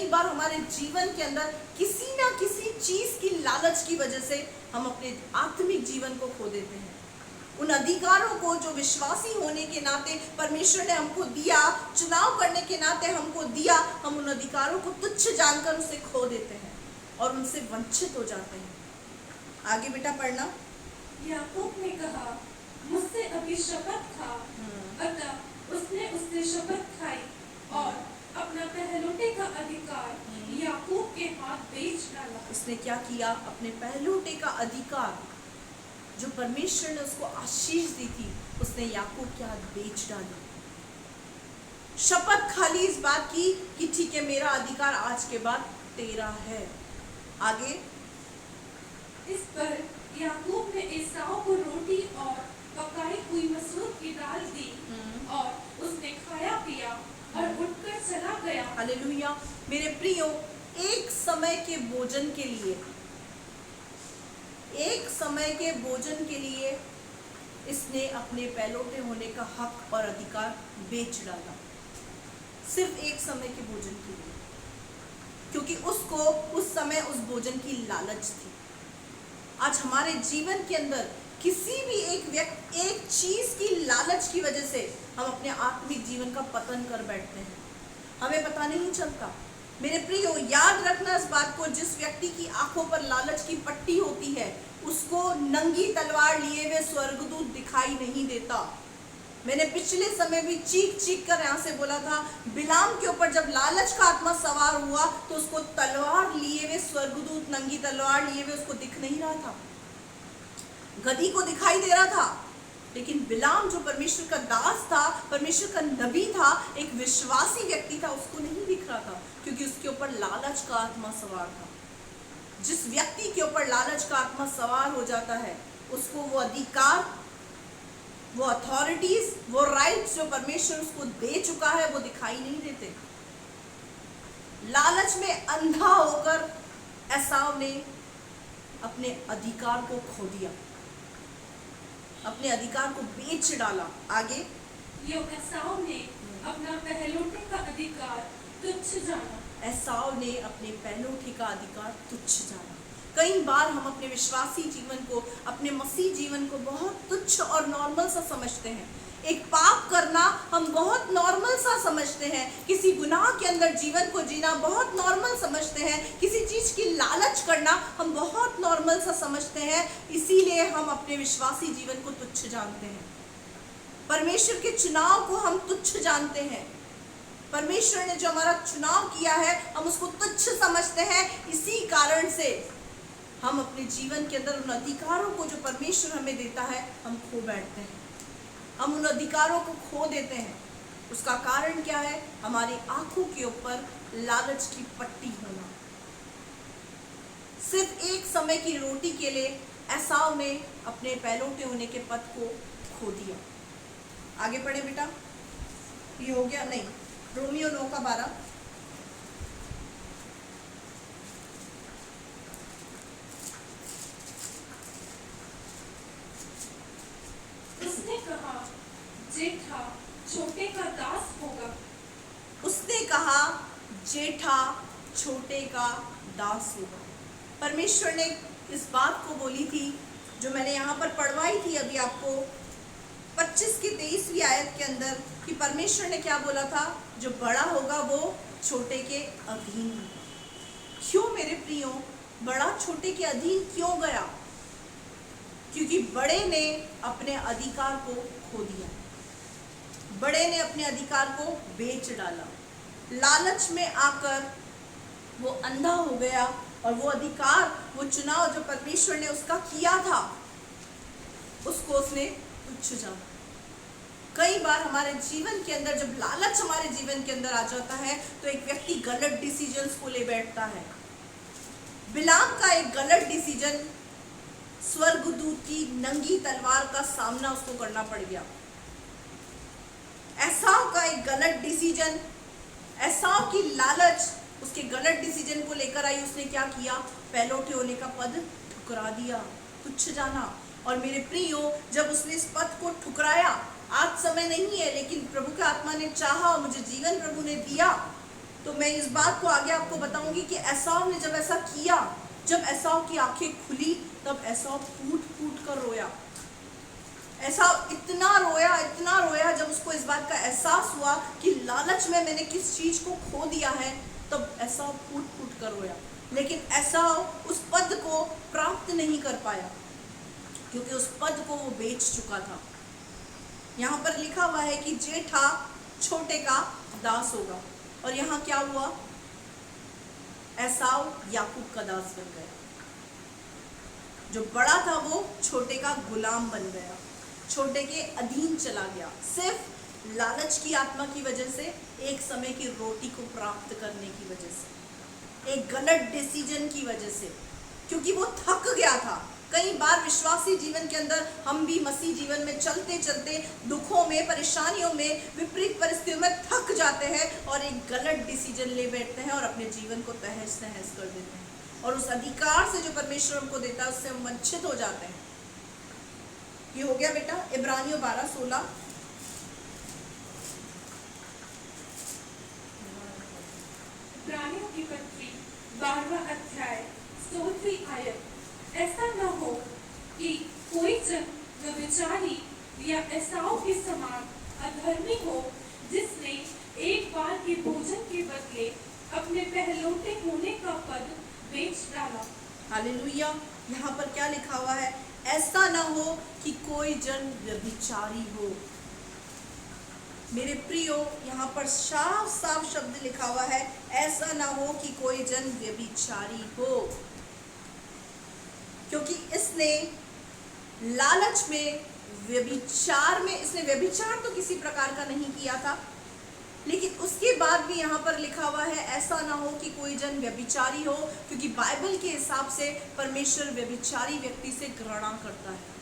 बार हमारे जीवन के अंदर किसी ना किसी चीज की लालच की वजह से हम अपने आत्मिक जीवन को खो देते हैं। उन अधिकारों को जो विश्वासी होने के नाते परमेश्वर ने हमको दिया, चुनाव करने के नाते हमको दिया, हम उन अधिकारों को तुच्छ जानकर उसे खो देते हैं और उनसे वंचित हो जाते हैं। आगे बेटा पढ़ना। याकूब ने कहा, मुझसे अभी शपथ खा। अतः उसने उससे शपथ खाई और अपना पहलौठे का अधिकार याकूब के हाथ बेच डाला। उसने क्या किया, अपने पहलौठे का अधिकार जो परमेश्वर ने उसको आशीष दी थी, उसने याकूब के हाथ बेच डाली। शपथ खा ली इस बात की कि ठीक है, मेरा अधिकार आज के बाद तेरा है। आगे। इस पर याकूब ने एसाव को रोटी और पकाई हुई मसूर की दाल दी और उसने खाया पिया और उठकर चला गया। हालेलुया। मेरे प्रियो, एक समय के भोजन के लिए इसने अपने पहलौठे होने का हक और अधिकार बेच डाला, सिर्फ एक समय के भोजन के लिए। क्योंकि उसको उस समय उस भोजन की लालच थी। आज हमारे जीवन के अंदर किसी भी एक चीज की लालच की वजह से हम अपने आत्मिक जीवन का पतन कर बैठते हैं, हमें पता नहीं चलता। मेरे प्रियो, याद रखना इस बात को, जिस व्यक्ति की आंखों पर लालच की पट्टी होती है उसको नंगी तलवार लिए हुए स्वर्गदूत दिखाई नहीं देता। मैंने पिछले समय भी चीख चीख कर यहाँ से बोला था, बिलाम के ऊपर जब लालच का आत्मा सवार हुआ तो उसको तलवार लिए हुए स्वर्गदूत, नंगी तलवार लिए हुए उसको दिख नहीं रहा था, गधी को दिखाई दे रहा था। लेकिन बिलाम जो परमेश्वर का दास था, परमेश्वर का नबी था, एक विश्वासी व्यक्ति था, उसको नहीं दिख रहा था क्योंकि उसके ऊपर लालच का आत्मा सवार था। जिस व्यक्ति के ऊपर लालच का आत्मा सवार हो जाता है उसको वो अधिकार, वो अथॉरिटीज, वो राइट्स जो परमेश्वर उसको दे चुका है वो दिखाई नहीं देते। लालच में अंधा होकर एसाव ने अपने अधिकार को खो दिया, अपने अधिकार को बेच डाला। आगे, यो एसाव ने अपना पहलौठे का अधिकार तुच्छ जाना। एसाव ने अपने पहलौठे का अधिकार तुच्छ जाना। कई बार हम अपने विश्वासी जीवन को, अपने मसीह जीवन को बहुत तुच्छ और नॉर्मल सा समझते हैं। एक पाप करना हम बहुत नॉर्मल सा समझते हैं, किसी गुनाह के अंदर जीवन को जीना बहुत नॉर्मल समझते हैं, किसी चीज की लालच करना हम बहुत नॉर्मल सा समझते हैं। इसीलिए हम अपने विश्वासी जीवन को तुच्छ जानते हैं। परमेश्वर के चुनाव को हम तुच्छ जानते हैं। परमेश्वर ने जो हमारा चुनाव किया है हम उसको तुच्छ समझते हैं। इसी कारण से हम अपने जीवन के अंदर उन अधिकारों को जो परमेश्वर हमें देता है हम खो बैठते हैं, हम उन अधिकारों को खो देते हैं। उसका कारण क्या है? हमारी आंखों के ऊपर लालच की पट्टी होना। सिर्फ एक समय की रोटी के लिए एसाव ने अपने पहलौठे होने के पद को खो दिया। आगे पढ़े बेटा, ये हो गया नहीं, रोमियो 9:12। उसने कहा, जेठा छोटे का दास होगा। उसने कहा, जेठा छोटे का दास होगा। परमेश्वर ने इस बात को बोली थी जो मैंने यहाँ पर पढ़वाई थी अभी आपको 25 की 23वीं आयत के अंदर, कि परमेश्वर ने क्या बोला था? जो बड़ा होगा वो छोटे के अधीन होगा। क्यों मेरे प्रियो, बड़ा छोटे के अधीन क्यों गया? क्योंकि बड़े ने अपने अधिकार को खो दिया, बड़े ने अपने अधिकार को बेच डाला। लालच में आकर वो अंधा हो गया और वो अधिकार, वो चुनाव जो परमेश्वर ने उसका किया था उसको उसने तुच्छ जाना। कई बार हमारे जीवन के अंदर जब लालच हमारे जीवन के अंदर आ जाता है तो एक व्यक्ति गलत डिसीजंस को ले बैठता है। बिलाम का एक गलत डिसीजन, स्वर्गदूत की नंगी तलवार का सामना उसको करना पड़ गया। एसाव का एक गलत डिसीजन, एसाव की लालच उसके गलत डिसीजन को लेकर आई। उसने क्या किया? पहलौठे होने का पद ठुकरा दिया, तुच्छ जाना। और मेरे प्रियो, जब उसने इस पद को ठुकराया, आज समय नहीं है लेकिन प्रभु के आत्मा ने चाहा और मुझे जीवन प्रभु ने दिया, तो मैं इस बात को आगे आपको बताऊंगी कि एसाव ने जब ऐसा किया, जब एसाव की आंखें खुली, तब एसाव फूट फूट कर रोया। एसाव इतना रोया जब उसको इस बात का एहसास हुआ कि लालच में मैंने किस चीज को खो दिया है, तब एसाव फूट फूट कर रोया। लेकिन एसाव उस पद को प्राप्त नहीं कर पाया क्योंकि उस पद को वो बेच चुका था। यहाँ पर लिखा हुआ है कि जेठा छोटे का दास होगा, और यहाँ क्या हुआ? एसाव याकूब का दास बन गया। जो बड़ा था वो छोटे का गुलाम बन गया, छोटे के अधीन चला गया, सिर्फ लालच की आत्मा की वजह से, एक समय की रोटी को प्राप्त करने की वजह से, एक गलत डिसीजन की वजह से, क्योंकि वो थक गया था। कई बार विश्वासी जीवन के अंदर हम भी मसीह जीवन में चलते चलते दुखों में, परेशानियों में, विपरीत परिस्थितियों में थक जाते हैं और एक गलत डिसीजन ले बैठते हैं और अपने जीवन को तहस नहस कर देते हैं, और उस अधिकार से जो परमेश्वर हमको देता है उससे हम वंचित हो जाते हैं। ये हो गया बेटा इब्रानियों 12:16। इब्रानियों की पत्री 12वां अध्याय 16वीं आयत, ऐसा न हो कि कोई जन व्यभिचारी या एसाव के समान अधर्मी हो, जिसने एक बार के भोजन के बदले अपने पहलौठे होने का पद बेच डाला। हालेलुया। यहाँ पर क्या लिखा हुआ है? ऐसा ना हो कि कोई जन व्यभिचारी हो। मेरे प्रियो, यहाँ पर साफ साफ शब्द लिखा हुआ है, ऐसा ना हो कि कोई जन व्यभिचारी हो, क्योंकि इसने लालच में इसने व्यभिचार तो किसी प्रकार का नहीं किया था, लेकिन उसके बाद भी यहाँ पर लिखा हुआ है ऐसा ना हो कि कोई जन व्यभिचारी हो, क्योंकि बाइबल के हिसाब से परमेश्वर व्यभिचारी व्यक्ति से घृणा करता है।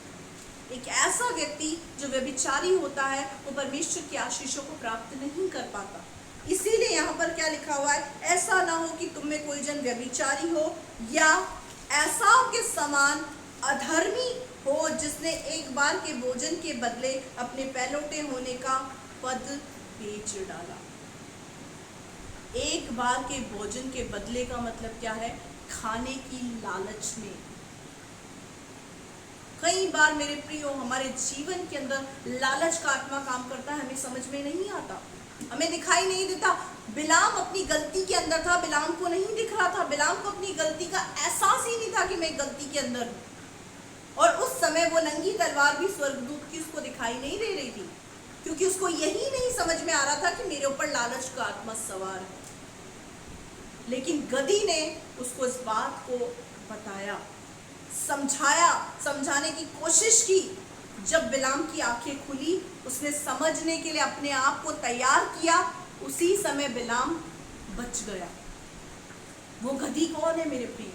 एक ऐसा व्यक्ति जो व्यभिचारी होता है वो परमेश्वर की आशीषों को प्राप्त नहीं कर पाता। इसीलिए यहाँ पर क्या लिखा हुआ है? ऐसा ना हो कि तुम में कोई जन व्यभिचारी हो या एसाव के समान अधर्मी हो, जिसने एक बार के भोजन के बदले अपने पहलौठे होने का पद बेच डाला। एक बार के भोजन के बदले का मतलब क्या है? खाने की लालच में। कई बार मेरे प्रियो, हमारे जीवन के अंदर लालच का आत्मा काम करता है, हमें समझ में नहीं आता, हमें दिखाई नहीं देता। बिलाम अपनी गलती के अंदर था, बिलाम को नहीं दिख रहा था, बिलाम को अपनी गलती का एहसास ही नहीं था कि मैं गलती के अंदर हूं। और उस समय वो नंगी तलवार भी स्वर्गदूत की उसको दिखाई नहीं दे रही थी, क्योंकि उसको यही नहीं समझ में आ रहा था कि मेरे ऊपर लालच का आत्मा सवार है। लेकिन गधी ने उसको इस बात को बताया, समझाया, समझाने की कोशिश की। जब बिलाम की आंखें खुली, उसने समझने के लिए अपने आप को तैयार किया, उसी समय बिलाम बच गया। वो गधी कौन है मेरे प्रिय?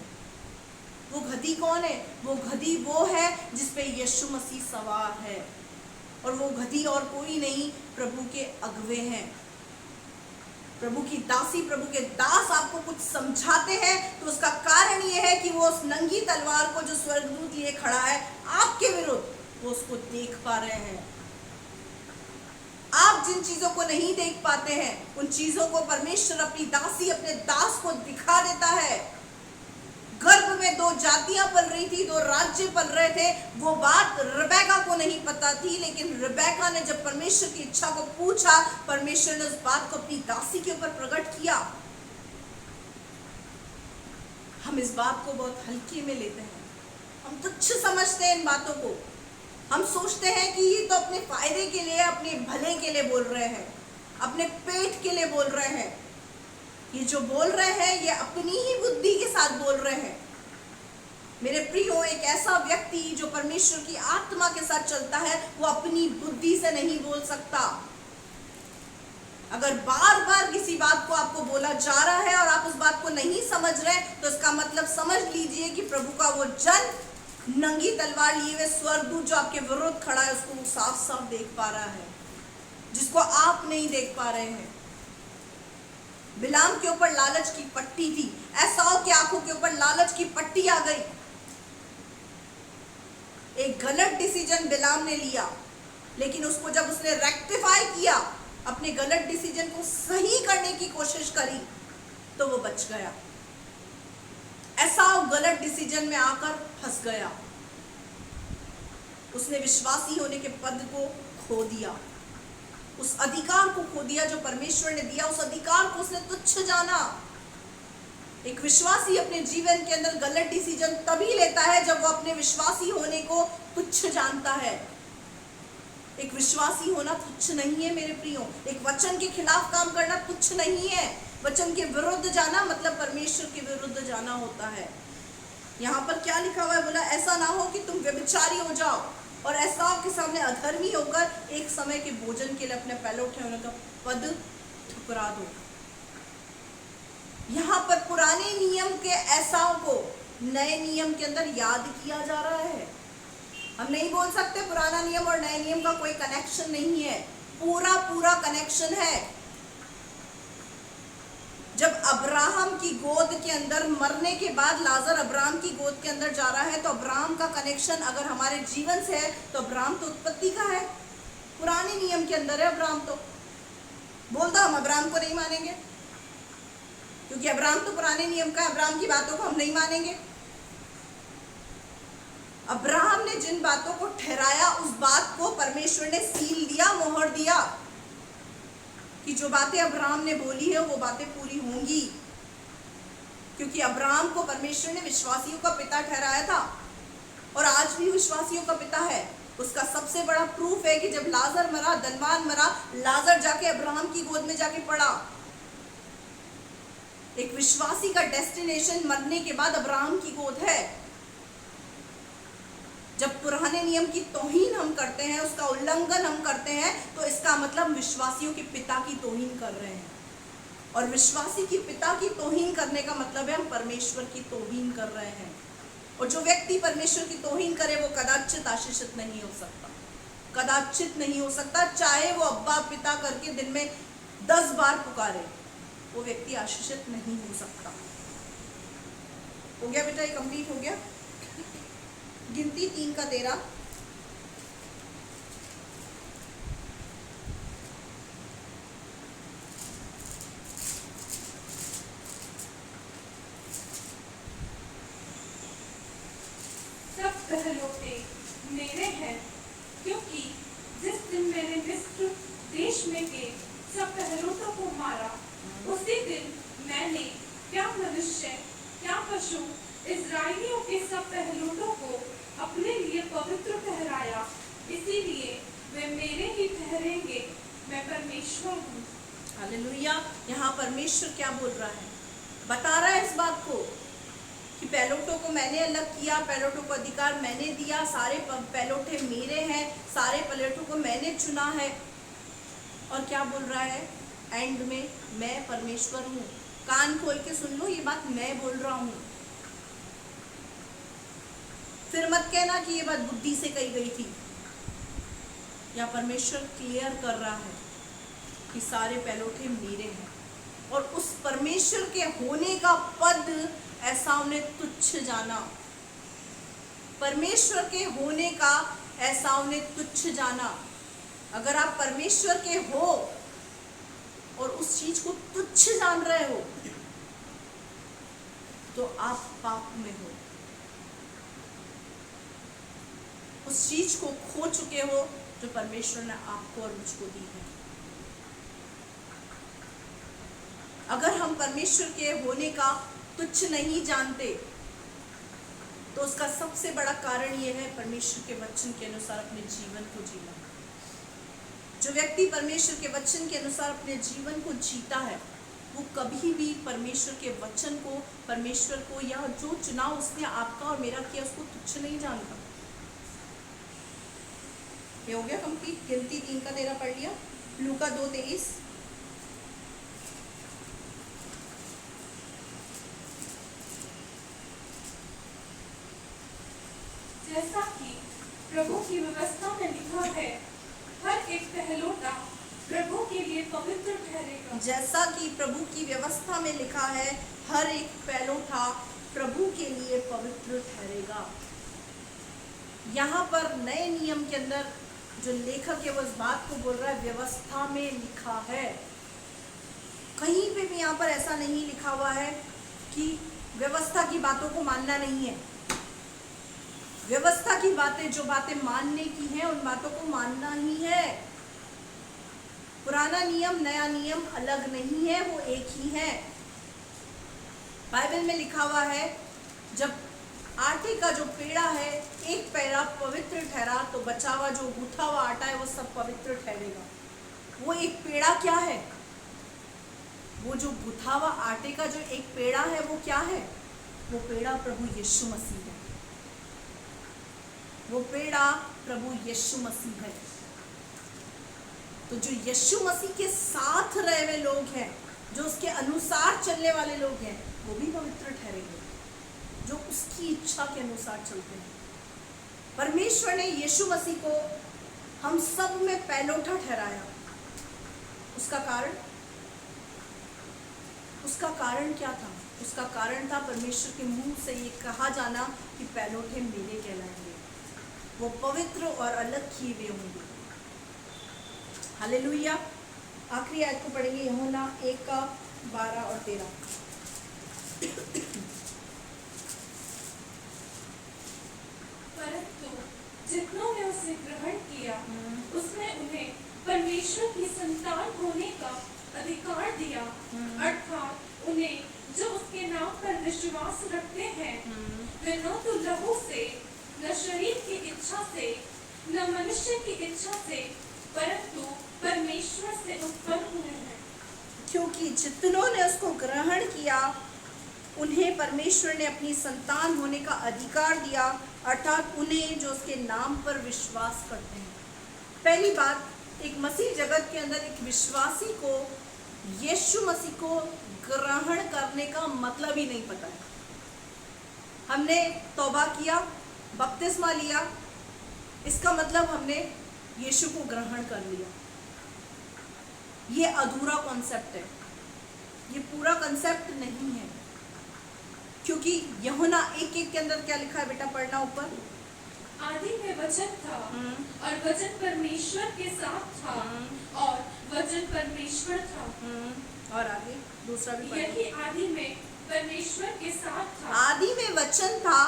वो गधी कौन है? वो गधी वो है जिसपे यीशु मसीह सवार है, और वो गधी और कोई नहीं, प्रभु के अगवे हैं, प्रभु की दासी, प्रभु के दास आपको कुछ समझाते हैं तो उसका कारण ये है कि वो उस नंगी तलवार को जो स्वर्गदूत लिए खड़ा है आपके विरुद्ध, वो उसको देख पा रहे हैं। आप जिन चीजों को नहीं देख पाते हैं, उन चीजों को परमेश्वर अपनी दासी, अपने दास को दिखा देता है। गर्भ में 2 जातियां पल रही थी, 2 राज्य पल रहे थे। वो बात रिबेका को नहीं पता थी, लेकिन रिबेका ने जब परमेश्वर की इच्छा को पूछा, परमेश्वर ने उस बात को अपनी दासी के ऊपर प्रकट किया। हम इस बात को बहुत हल्के में लेते हैं, हम तुच्छ समझते हैं इन बातों को। हम सोचते हैं कि ये तो अपने फायदे के लिए, अपने भले के लिए बोल रहे हैं, अपने पेट के लिए बोल रहे हैं। ये जो बोल रहे हैं ये अपनी ही बुद्धि के साथ बोल रहे हैं। मेरे प्रियो, एक ऐसा व्यक्ति जो परमेश्वर की आत्मा के साथ चलता है, वो अपनी बुद्धि से नहीं बोल सकता। अगर बार बार किसी बात को आपको बोला जा रहा है और आप उस बात को नहीं समझ रहे, तो इसका मतलब समझ लीजिए कि प्रभु का वो जन नंगी तलवार लिए हुए स्वर्गदूत जो आपके विरुद्ध खड़ा है, उसको साफ साफ देख पा रहा है, जिसको आप नहीं देख पा रहे हैं। बिलाम के ऊपर लालच की पट्टी थी, एसाव की आंखों के ऊपर लालच की पट्टी आ गई। एक गलत डिसीजन बिलाम ने लिया, लेकिन उसको जब उसने रेक्टिफाई किया, अपने गलत डिसीजन को सही करने की कोशिश करी, तो वो बच गया। एसाव गलत डिसीजन में आकर फंस गया। उसने विश्वासी होने के पद को खो दिया, उस अधिकार को खो दिया जो परमेश्वर ने दिया, उस अधिकार को उसने तुच्छ जाना। एक विश्वासी अपने जीवन के अंदर गलत डिसीजन तभी लेता है जब वो अपने विश्वासी होने को तुच्छ जानता है। एक विश्वासी होना तुच्छ नहीं है मेरे प्रियो। एक वचन के खिलाफ काम करना तुच्छ नहीं है। वचन के विरुद्ध जाना मतलब परमेश्वर के विरुद्ध जाना होता है। यहाँ पर क्या लिखा हुआ है? बोला ऐसा ना हो कि तुम व्यभिचारी हो जाओ और एसाव के सामने अधर्मी होकर एक समय के भोजन के लिए अपने पहलौठे होने का पद ठुकरा दो। यहाँ पर पुराने नियम के एसाव को नए नियम के अंदर याद किया जा रहा है। हम नहीं बोल सकते पुराना नियम और नए नियम का कोई कनेक्शन नहीं है, पूरा कनेक्शन है। जब अब्राहम की गोद के अंदर मरने के बाद लाजर अब्राहम की गोद के अंदर जा रहा है, तो अब्राहम का कनेक्शन अगर हमारे जीवन से है तो अब्राहम तो उत्पत्ति का है, पुराने नियम के अंदर है अब्राहम। तो बोल दो हम अब्राहम को नहीं मानेंगे, क्योंकि अब्राहम तो पुराने नियम का, अब्राहम की बातों को हम नहीं मानेंगे। अब्राहम ने जिन बातों को ठहराया उस बात को परमेश्वर ने सील दिया, मोहर दिया कि जो बातें अब्राहम ने बोली है वो बातें पूरी होंगी। क्योंकि अब्राहम को परमेश्वर ने विश्वासियों का पिता ठहराया था और आज भी विश्वासियों का पिता है। उसका सबसे बड़ा प्रूफ है कि जब लाजर मरा, धनवान मरा, लाजर जाके अब्राहम की गोद में जाके पड़ा। एक विश्वासी का डेस्टिनेशन मरने के बाद अब्राहम की गोद है। जब पुराने नियम की तौहीन हम करते हैं, उसका उल्लंघन हम करते हैं, तो इसका मतलब विश्वासियों के पिता की तौहीन कर रहे हैं। और विश्वासी की पिता की तौहीन करने का मतलब है हम परमेश्वर की तौहीन कर रहे हैं। और जो व्यक्ति परमेश्वर की तौहीन करे वो कदाचित आशीषित नहीं हो सकता, कदाचित नहीं हो सकता। चाहे वो अब्बा पिता करके दिन में 10 बार पुकारे, वो व्यक्ति आशीषित नहीं हो सकता। हो गया बेटा, ये कंप्लीट हो गया। गिनती 3 का 13। सब पहलौठे मेरे हैं, क्योंकि जिस दिन मैंने मिस्र देश में के सब पहलौठों को मारा, उसी दिन मैंने क्या मनुष्य क्या पशु इस्राएलियों के सब पहलौठों को अपने लिए पवित्र ठहराया। इसीलिए वे मेरे ही ठहरेंगे, मैं परमेश्वर हूँ। हालेलुया। यहाँ परमेश्वर क्या बोल रहा है? बता रहा है इस बात को कि पहलौठों को मैंने अलग किया, पहलौठों को अधिकार मैंने दिया, सारे पहलौठे मेरे हैं, सारे पहलौठों को मैंने चुना है। और क्या बोल रहा है एंड में? मैं परमेश्वर हूँ। कान खोल के सुन लो, ये बात मैं बोल रहा हूँ। फिर मत कहना कि ये बात बुद्धि से कही गई थी। या परमेश्वर क्लियर कर रहा है कि सारे पहलौठे मेरे हैं। और उस परमेश्वर के होने का पद ऐसा उन्हें तुच्छ जाना, परमेश्वर के होने का ऐसा उन्हें तुच्छ जाना। अगर आप परमेश्वर के हो और उस चीज को तुच्छ जान रहे हो तो आप पाप में हो, उस चीज को खो चुके हो जो परमेश्वर ने आपको और मुझको दी है। अगर हम परमेश्वर के होने का तुच्छ नहीं जानते तो उसका सबसे बड़ा कारण यह है परमेश्वर के वचन के अनुसार अपने जीवन को जीना। जो व्यक्ति परमेश्वर के वचन के अनुसार अपने जीवन को जीता है वो कभी भी परमेश्वर के वचन को, परमेश्वर को या जो चुनाव उसने आपका और मेरा किया उसको तुच्छ नहीं जानता। ये हो गया कंप्लीट। गिनती 3 का 13 पढ़ लिया। लूका 2:23। जैसा कि प्रभु की व्यवस्था में लिखा है, हर एक पहलौठा प्रभु के लिए पवित्र ठहरेगा। जैसा कि प्रभु की व्यवस्था में लिखा है, हर एक पहलौठा प्रभु के लिए पवित्र ठहरेगा। यहाँ पर नए नियम के अंदर जो लेखक है वो इस बात को बोल रहा है व्यवस्था में लिखा है। कहीं पे भी यहाँ पर ऐसा नहीं लिखा हुआ है कि व्यवस्था की बातों को मानना नहीं है। व्यवस्था की बातें, जो बातें मानने की हैं उन बातों को मानना ही है। पुराना नियम नया नियम अलग नहीं है, वो एक ही है। बाइबल में लिखा हुआ है जब आटे का जो पेड़ा है एक पेड़ा पवित्र ठहरा तो बचा हुआ जो गूथा हुआ आटा है वो सब पवित्र ठहरेगा। वो एक पेड़ा क्या है? वो जो गूथा हुआ आटे का जो एक पेड़ा है वो क्या है? वो पेड़ा प्रभु यीशु मसीह है। वो पेड़ा प्रभु यीशु मसीह है। तो जो यीशु मसीह के साथ रहे हुए लोग हैं, जो उसके अनुसार चलने वाले लोग हैं, वो भी पवित्र ठहरेंगे, जो उसकी इच्छा के अनुसार चलते हैं। परमेश्वर ने यीशु मसीह को हम सब में पहलौठा ठहराया। उसका कारण क्या था? उसका कारण था परमेश्वर के मुंह से ये कहा जाना कि पहलौठे मेरे कहलाएंगे, वो पवित्र और अलग किए हुए होंगे। हालेलुया। आखिरी आयत को पढ़ेंगे, यूहन्ना 1 का 12 और 13। उसने उन्हें परमेश्वर की संतान होने का अधिकार दिया, अर्थात उन्हें जो उसके नाम पर विश्वास रखते हैं वे न तो लहू से, न शरीर की इच्छा से, न मनुष्य की इच्छा से, परंतु परमेश्वर से उत्पन्न हुए हैं। क्योंकि जितनों ने उसको ग्रहण किया उन्हें परमेश्वर ने अपनी संतान होने का अधिकार दिया, अर्थात उन्हें जो उसके नाम पर विश्वास करते हैं। पहली बात, एक मसीह जगत के अंदर एक विश्वासी को यीशु मसीह को ग्रहण करने का मतलब ही नहीं पता है। हमने तौबा किया, बपतिस्मा लिया, इसका मतलब हमने यीशु को ग्रहण कर लिया। ये अधूरा कॉन्सेप्ट है, ये पूरा कॉन्सेप्ट नहीं है। क्योंकि यूहन्ना 1:1 के अंदर क्या लिखा है बेटा, पढ़ना ऊपर। आदि में वचन था और वचन परमेश्वर के साथ था और वचन परमेश्वर था। और आगे दूसरा भी पढ़िए। यही आदि में परमेश्वर के साथ था। आदि में वचन था,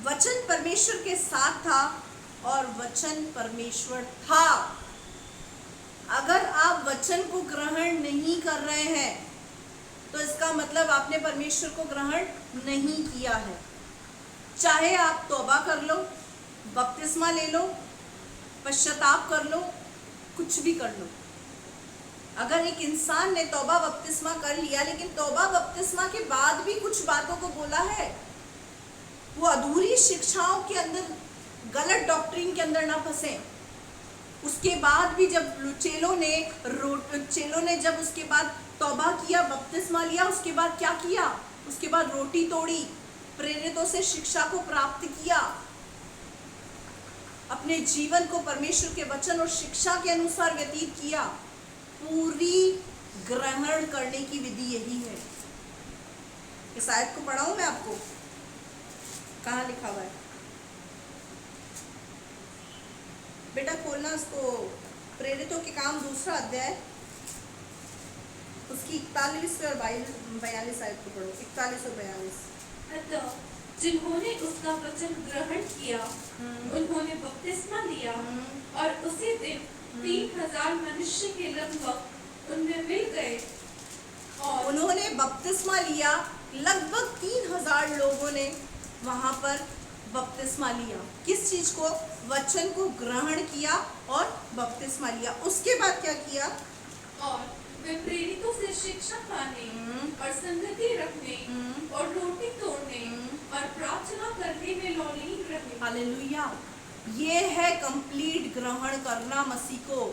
वचन परमेश्वर के साथ था और वचन परमेश्वर था। अगर आप वचन को ग्रहण नहीं कर रहे हैं तो इसका मतलब आपने परमेश्वर को ग्रहण नहीं किया है। चाहे आप तौबा कर लो, बपतिस्मा ले लो, पश्चाताप कर लो, कुछ भी कर लो। अगर एक इंसान ने तौबा बपतिस्मा कर लिया लेकिन तौबा बपतिस्मा के बाद भी कुछ बातों को बोला है, वो अधूरी शिक्षाओं के अंदर, गलत डॉक्ट्रिन के अंदर ना फंसे। उसके बाद भी जब चेलों ने जब उसके बाद तौबा किया, बपतिस्मा लिया, उसके बाद क्या किया? उसके बाद रोटी तोड़ी, प्रेरितों से शिक्षा को प्राप्त किया, अपने जीवन को परमेश्वर के वचन और शिक्षा के अनुसार व्यतीत किया। पूरी ग्रहण करने की विधि यही है। इस आयत को पढ़ाऊं मैं आपको, कहाँ लिखा हुआ है बेटा? खोलना उसको, प्रेरितों के काम 2 अध्याय, उसकी 41 और 42 आयत को पढ़ो। 41 और 42। अतः जिन्होंने उसका वचन ग्रहण किया उन्होंने बपतिस्मा लिया और उसी दिन 3000 मनुष्य के लगभग उनमें मिल गए। और उन्होंने बपतिस्मा लिया, लगभग 3000 लोगों ने वहां पर बपतिस्मा लिया। किस चीज को? वचन को ग्रहण किया और बपतिस्मा लिया। उसके बाद क्या किया? और वे प्रेरितों से शिक्षा पाने और संगति रखने और रोटी तोड़ने और प्रार्थना करने में लौलीन रहे। हालेलुया! ये है कंप्लीट ग्रहण करना मसीह को।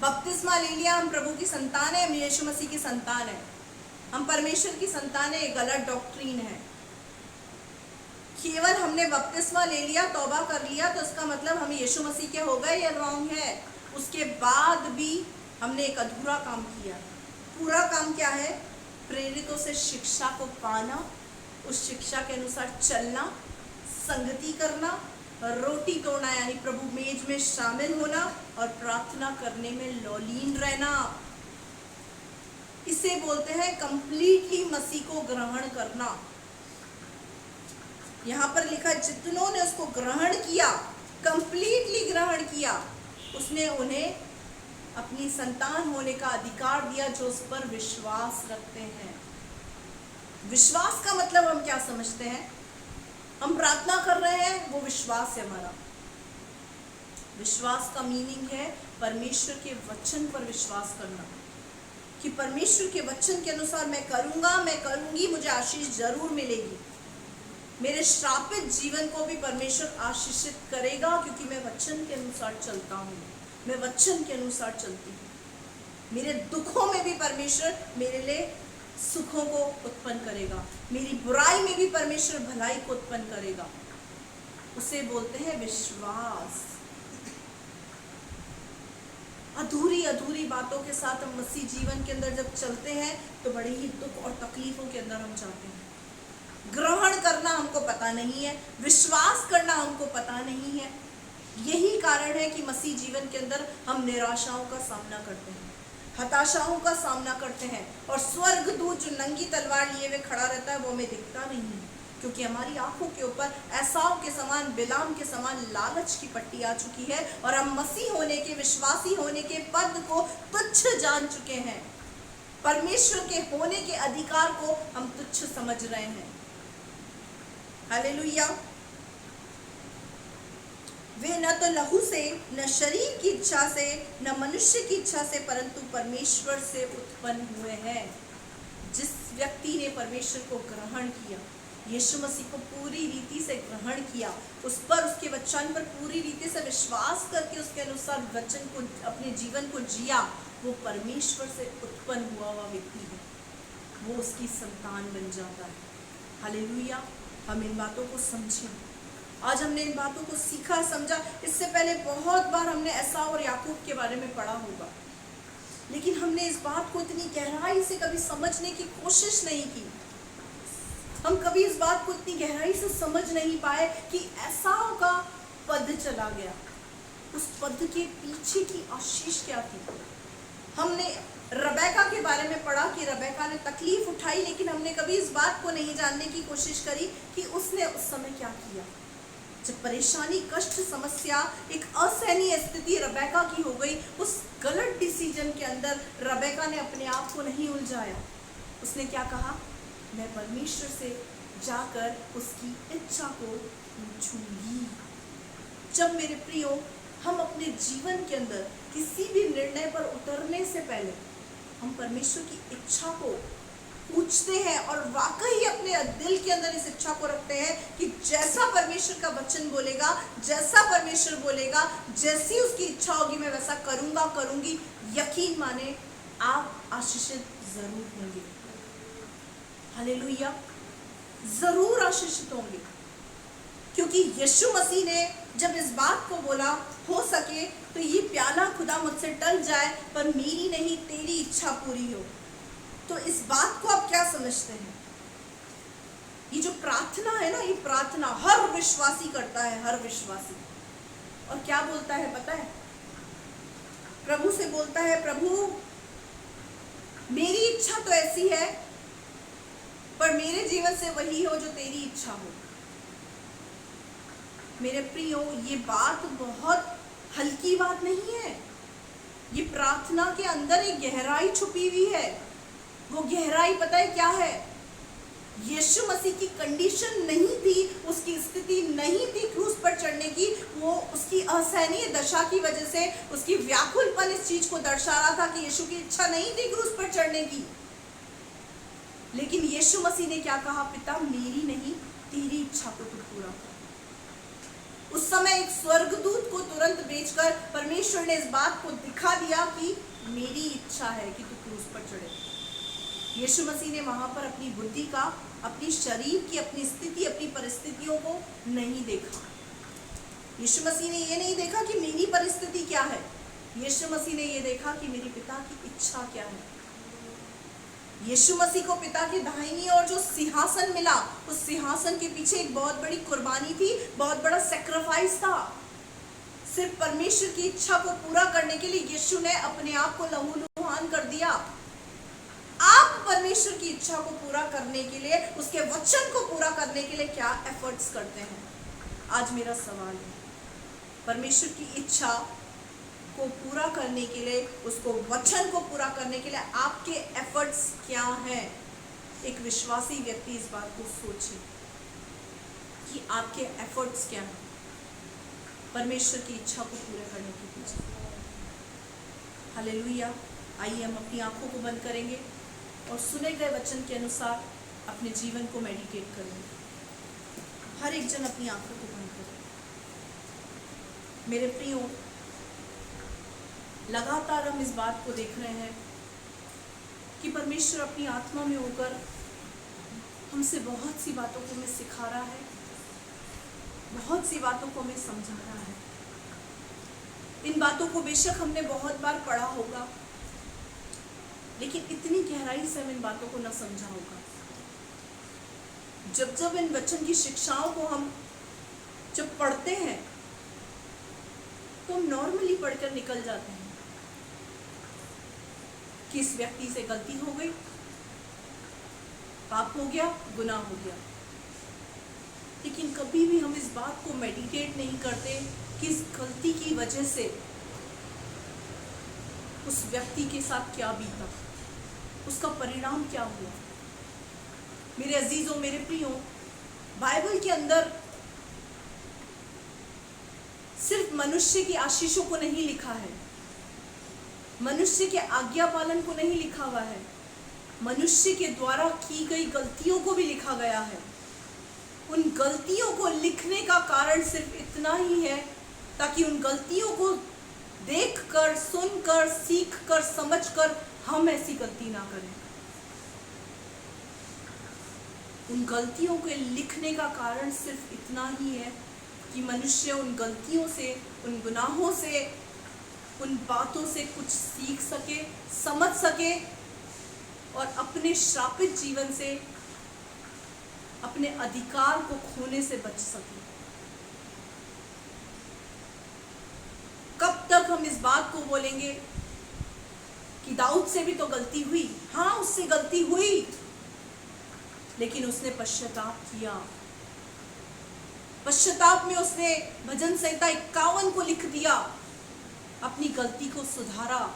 बपतिस्मा ले लिया, हम प्रभु की संतान है, हम यीशु मसीह की संतान है, हम परमेश्वर की संतान है। गलत डॉक्ट्रिन है। केवल हमने बपतिस्मा ले लिया, तौबा कर लिया तो इसका मतलब हम यीशु मसीह के हो गए, ये रॉन्ग है। उसके बाद भी हमने एक अधूरा काम किया। पूरा काम क्या है? प्रेरितों से शिक्षा को पाना, उस शिक्षा के अनुसार चलना, संगति करना, रोटी तोड़ना यानी प्रभु मेज में शामिल होना और प्रार्थना करने में लौलीन रहना। इसे बोलते हैं कंप्लीटली मसीह को ग्रहण करना। यहाँ पर लिखा है जितनों ने उसको ग्रहण किया, कंप्लीटली ग्रहण किया, उसने उन्हें अपनी संतान होने का अधिकार दिया जो उस पर विश्वास रखते हैं। विश्वास का मतलब हम क्या समझते हैं? हम प्रार्थना कर रहे हैं, वो विश्वास है हमारा। विश्वास का मीनिंग है परमेश्वर के वचन पर विश्वास करना, कि परमेश्वर के वचन के अनुसार मैं करूंगा, मैं करूंगी, मुझे आशीष जरूर मिलेगी। मेरे श्रापित जीवन को भी परमेश्वर आशीषित करेगा क्योंकि मैं वचन के अनुसार चलता हूँ, मैं वचन के अनुसार चलती हूँ। मेरे दुखों में भी परमेश्वर मेरे लिए सुखों को उत्पन्न करेगा, मेरी बुराई में भी परमेश्वर भलाई को उत्पन्न करेगा। उसे बोलते हैं विश्वास। अधूरी अधूरी बातों के साथ हम मसीह जीवन के अंदर जब चलते हैं तो बड़े ही दुख और तकलीफों के अंदर हम जाते हैं। ग्रहण करना हमको पता नहीं है, विश्वास करना हमको पता नहीं है। यही कारण है कि मसीह जीवन के अंदर हम निराशाओं का सामना करते हैं, हताशाओं का सामना करते हैं, और स्वर्गदूत जो नंगी तलवार लिए हुए खड़ा रहता है वो हमें दिखता नहीं है। क्योंकि हमारी आंखों के ऊपर एसाव के समान, बिलाम के समान लालच की पट्टी आ चुकी है और हम मसीह होने के, विश्वासी होने के पद को तुच्छ जान चुके हैं। परमेश्वर के होने के अधिकार को हम तुच्छ समझ रहे हैं। हालेलुया। वे न तो लहू से, न शरीर की इच्छा से, न मनुष्य की इच्छा से, परंतु परमेश्वर से उत्पन्न हुए हैं। जिस व्यक्ति ने परमेश्वर को ग्रहण किया, यीशु मसीह को पूरी रीति से ग्रहण किया, उस पर, उसके वचन पर पूरी रीति से विश्वास करके उसके अनुसार वचन को, अपने जीवन को जिया, वो परमेश्वर से उत्पन्न हुआ व्यक्ति है, वो उसकी संतान बन जाता है। हालेलुया। हम इन बातों को समझें। आज हमने इन बातों को सीखा, समझा। इससे पहले बहुत बार हमने एसाव और याकूब के बारे में पढ़ा होगा, लेकिन हमने इस बात को इतनी गहराई से कभी समझने की कोशिश नहीं की। हम कभी इस बात को इतनी गहराई से समझ नहीं पाए कि एसाव का पद चला गया, उस पद के पीछे की आशीष क्या थी। हमने रबेका के बारे में पढ़ा कि रबेका ने तकलीफ उठाई, लेकिन हमने कभी इस बात को नहीं जानने की कोशिश करी कि उसने उस समय क्या किया। जब परेशानी, कष्ट, समस्या, एक असहनीय स्थिति रबेका की हो गई, उस गलत डिसीजन के अंदर रबेका ने अपने आप को नहीं उलझाया। उसने क्या कहा? मैं परमेश्वर से जाकर उसकी इच्छा को पूछूंगी। जब मेरे प्रियो, हम अपने जीवन के अंदर किसी भी निर्णय पर उतरने से पहले हम परमेश्वर की इच्छा को पूछते हैं और वाकई अपने दिल के अंदर इस इच्छा को रखते हैं कि जैसा परमेश्वर का वचन बोलेगा, जैसा परमेश्वर बोलेगा, जैसी उसकी इच्छा होगी, मैं वैसा करूंगा, करूंगी, यकीन माने आप आशीषित जरूर होंगे। हालेलुया। जरूर आशीषित होंगे, क्योंकि यीशु मसीह ने जब इस बात को बोला, हो सके तो ये प्याला खुदा मुझसे टल जाए, पर मेरी नहीं तेरी इच्छा पूरी हो। तो इस बात को आप क्या समझते हैं? ये जो प्रार्थना है ना, ये प्रार्थना हर विश्वासी करता है, हर विश्वासी। और क्या बोलता है पता है? प्रभु से बोलता है, प्रभु मेरी इच्छा तो ऐसी है, पर मेरे जीवन से वही हो जो तेरी इच्छा हो। मेरे प्रियो, ये बात बहुत हल्की बात नहीं है। ये प्रार्थना के अंदर एक गहराई छुपी हुई है। वो गहराई पता है क्या है? यीशु मसीह की कंडीशन नहीं थी, उसकी स्थिति नहीं थी क्रूस पर चढ़ने की। वो उसकी असहनीय दशा की वजह से, उसकी व्याकुलपन इस चीज को दर्शा रहा था कि यीशु की इच्छा नहीं थी क्रूस पर चढ़ने की। लेकिन यीशु मसीह ने क्या कहा? पिता मेरी नहीं तेरी इच्छा को तू पूरा कर। उस समय एक स्वर्गदूत को तुरंत भेजकर परमेश्वर ने इस बात को दिखा दिया कि मेरी इच्छा है कि तू क्रूस पर चढ़े। यीशु मसीह ने वहां पर अपनी बुद्धि का, अपनी शरीर की, अपनी स्थिति, अपनी परिस्थितियों को नहीं देखा। यीशु मसीह ने ये नहीं देखा कि मेरी परिस्थिति क्या है। यीशु मसीह ने ये देखा कि मेरे पिता की इच्छा क्या है। यीशु मसीह को पिता की दाहिनी ओर जो सिंहासन मिला, उस सिंहासन के पीछे एक बहुत बड़ी कुर्बानी थी, बहुत बड़ा सैक्रिफाइस था। सिर्फ परमेश्वर की इच्छा को पूरा करने के लिए यीशु ने अपने आप को लहूलुहान कर दिया। आप परमेश्वर की इच्छा को पूरा करने के लिए, उसके वचन को पूरा करने के लिए क्या एफर्ट्स करते हैं? आज मेरा सवाल है, परमेश्वर की इच्छा को पूरा करने के लिए, उसको वचन को पूरा करने के लिए आपके एफर्ट्स क्या हैं? एक विश्वासी व्यक्ति इस बात को सोचे कि आपके एफर्ट्स क्या हैं परमेश्वर की इच्छा को पूरा करने के पीछे। हालेलुया। आइए हम अपनी आंखों को बंद करेंगे और सुने गए वचन के अनुसार अपने जीवन को मेडिटेट करेंगे। हर एक जन अपनी आंखों को बंद करें। मेरे प्रियो, लगातार हम इस बात को देख रहे हैं कि परमेश्वर अपनी आत्मा में होकर हमसे बहुत सी बातों को हमें सिखा रहा है, बहुत सी बातों को हमें समझा रहा है। इन बातों को बेशक हमने बहुत बार पढ़ा होगा, लेकिन इतनी गहराई से हम इन बातों को न समझा होगा। जब जब इन वचन की शिक्षाओं को हम जब पढ़ते हैं तो हम नॉर्मली पढ़कर निकल जाते हैं कि इस व्यक्ति से गलती हो गई, पाप हो गया, गुनाह हो गया। लेकिन कभी भी हम इस बात को मेडिटेट नहीं करते कि इस गलती की वजह से उस व्यक्ति के साथ क्या बीता, उसका परिणाम क्या हुआ। मेरे अजीजों, मेरे प्रियो, बाइबल के अंदर सिर्फ मनुष्य की आशीषों को नहीं लिखा है, मनुष्य के आज्ञा पालन को नहीं लिखा हुआ है, मनुष्य के द्वारा की गई गलतियों को भी लिखा गया है। उन गलतियों को लिखने का कारण सिर्फ इतना ही है ताकि उन गलतियों को देखकर, सुनकर, सीखकर, समझकर हम ऐसी गलती ना करें। उन गलतियों के लिखने का कारण सिर्फ इतना ही है कि मनुष्य उन गलतियों से, उन गुनाहों से, उन बातों से कुछ सीख सके, समझ सके और अपने श्रापित जीवन से, अपने अधिकार को खोने से बच सके। कब तक हम इस बात को बोलेंगे कि दाऊद से भी तो गलती हुई? हाँ, उससे गलती हुई, लेकिन उसने पश्चाताप किया। पश्चाताप में उसने भजन संहिता 51 को लिख दिया, अपनी गलती को सुधारा।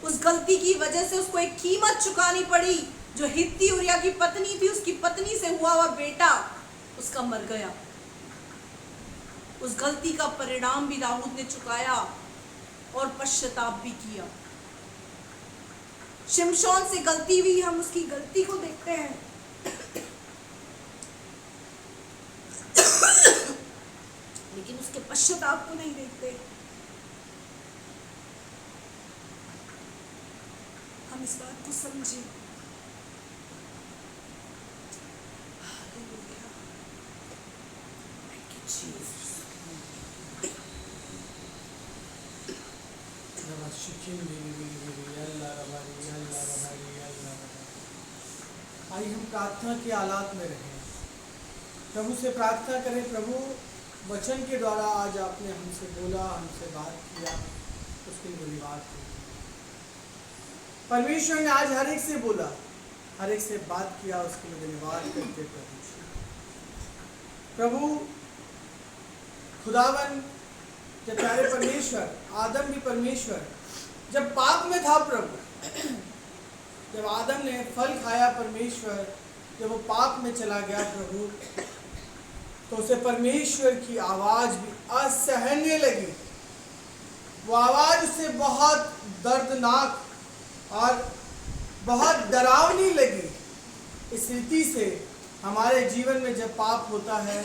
उस गलती की वजह से उसको एक कीमत चुकानी पड़ी। जो हित्ती उरिया की पत्नी थी, उसकी पत्नी से हुआ बेटा उसका मर गया। उस गलती का परिणाम भी दाऊद ने चुकाया और पश्चाताप भी किया। शिमशोन से गलती हुई, हम उसकी गलती को देखते हैं, लेकिन उसके पश्चाताप को नहीं देखते। हम इस बात को समझें। आइए हम प्रार्थना के हालात में रहें, प्रभु से प्रार्थना करें। प्रभु, वचन के द्वारा आज आपने हमसे बोला, हमसे बात किया, उसके लिए धन्यवाद। परमेश्वर ने आज हर एक से बोला, हर एक से बात किया, उसके लिए धन्यवाद करते प्रभु। खुदावन, जब प्यारे परमेश्वर, आदम भी परमेश्वर जब पाप में था प्रभु, जब आदम ने फल खाया परमेश्वर, जब वो पाप में चला गया प्रभु, तो उसे परमेश्वर की आवाज़ भी असहनीय लगी। वो आवाज़ उसे बहुत दर्दनाक और बहुत डरावनी लगी। इस रीति से हमारे जीवन में जब पाप होता है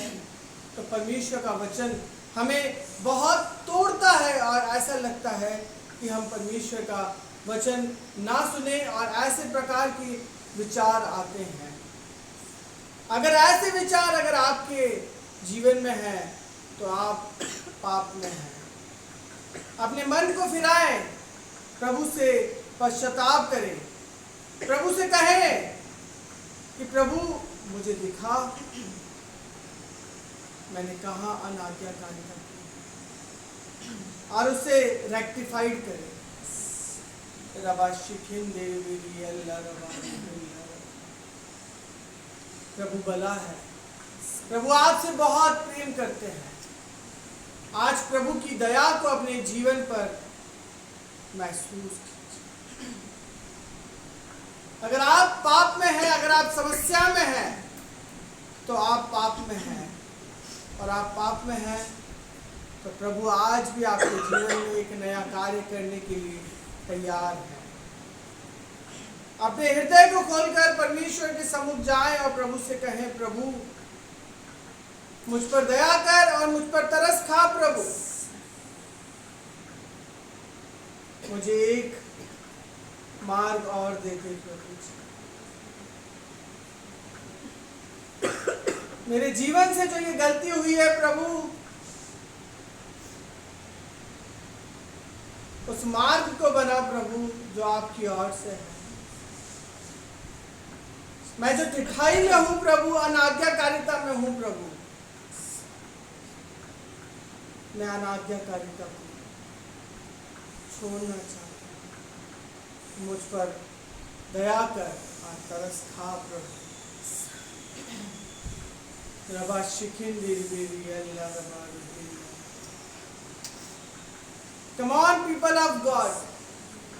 तो परमेश्वर का वचन हमें बहुत तोड़ता है और ऐसा लगता है कि हम परमेश्वर का वचन ना सुने और ऐसे प्रकार के विचार आते हैं। अगर ऐसे विचार अगर आपके जीवन में है तो आप पाप में हैं। अपने मन को फिराएं, प्रभु से पश्चाताप करें, प्रभु से कहें कि प्रभु मुझे दिखा, मैंने कहा अनाज्ञाकारिता की, और उसे रेक्टिफाइड करें। प्रभु भला है, प्रभु आपसे बहुत प्रेम करते हैं। आज प्रभु की दया को अपने जीवन पर महसूस कीजिए। अगर आप पाप में हैं, अगर आप समस्या में हैं, तो आप पाप में हैं, और आप पाप में हैं तो प्रभु आज भी आपके जीवन में एक नया कार्य करने के लिए तैयार है। अपने हृदय को खोलकर परमेश्वर के सम्मुख जाएं और प्रभु से कहें, प्रभु मुझ पर दया कर और मुझ पर तरस खा। प्रभु मुझे एक मार्ग और दे दे प्रभु। मेरे जीवन से जो ये गलती हुई है प्रभु, उस मार्ग को बना प्रभु जो आपकी ओर से है। मैं जो ढिठाई में हूं प्रभु, अनाज्ञाकारिता में हूं प्रभु, मैं अनाज्ञाकारिता को छोड़ना चाहता हूं। मुझ पर दया कर और तरस खा प्रभु। रबा शिकिन दिरबिरी अल्लाह रबा come on people of God,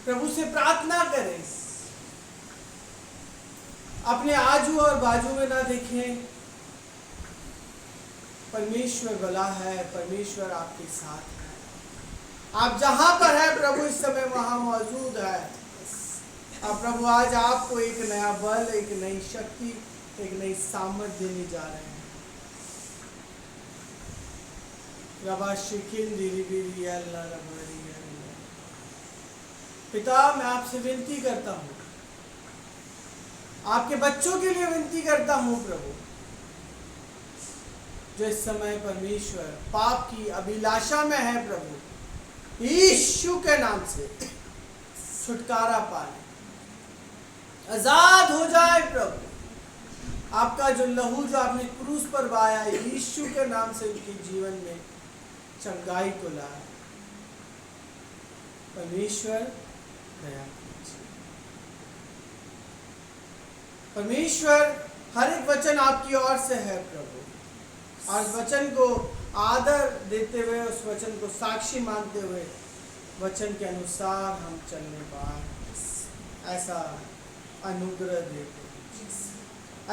प्रभु से प्रार्थना करें। अपने आजू और बाजू में ना देखें। परमेश्वर भला है, परमेश्वर आपके साथ है। आप जहां पर है प्रभु इस समय वहां मौजूद है। और प्रभु आज आपको एक नया बल, एक नई शक्ति, एक नई सामर्थ देने जा रहे हैं। रबा शिकिन दिरबिरी अल्लाह रबा। पिता, मैं आपसे विनती करता हूँ, आपके बच्चों के लिए विनती करता हूँ प्रभु, जो इस समय परमेश्वर पाप की अभिलाषा में है प्रभु, यीशु के नाम से छुटकारा पाए, आजाद हो जाए प्रभु। आपका जो लहू जो आपने क्रूस पर बहाया, यीशु के नाम से उनके जीवन में चंगाई को लाए। परमेश्वर दया कीजिए। परमेश्वर हर एक वचन आपकी ओर से है प्रभु, और उस वचन को आदर देते हुए, उस वचन को साक्षी मानते हुए, वचन के अनुसार हम चलने पाए, ऐसा अनुग्रह देते,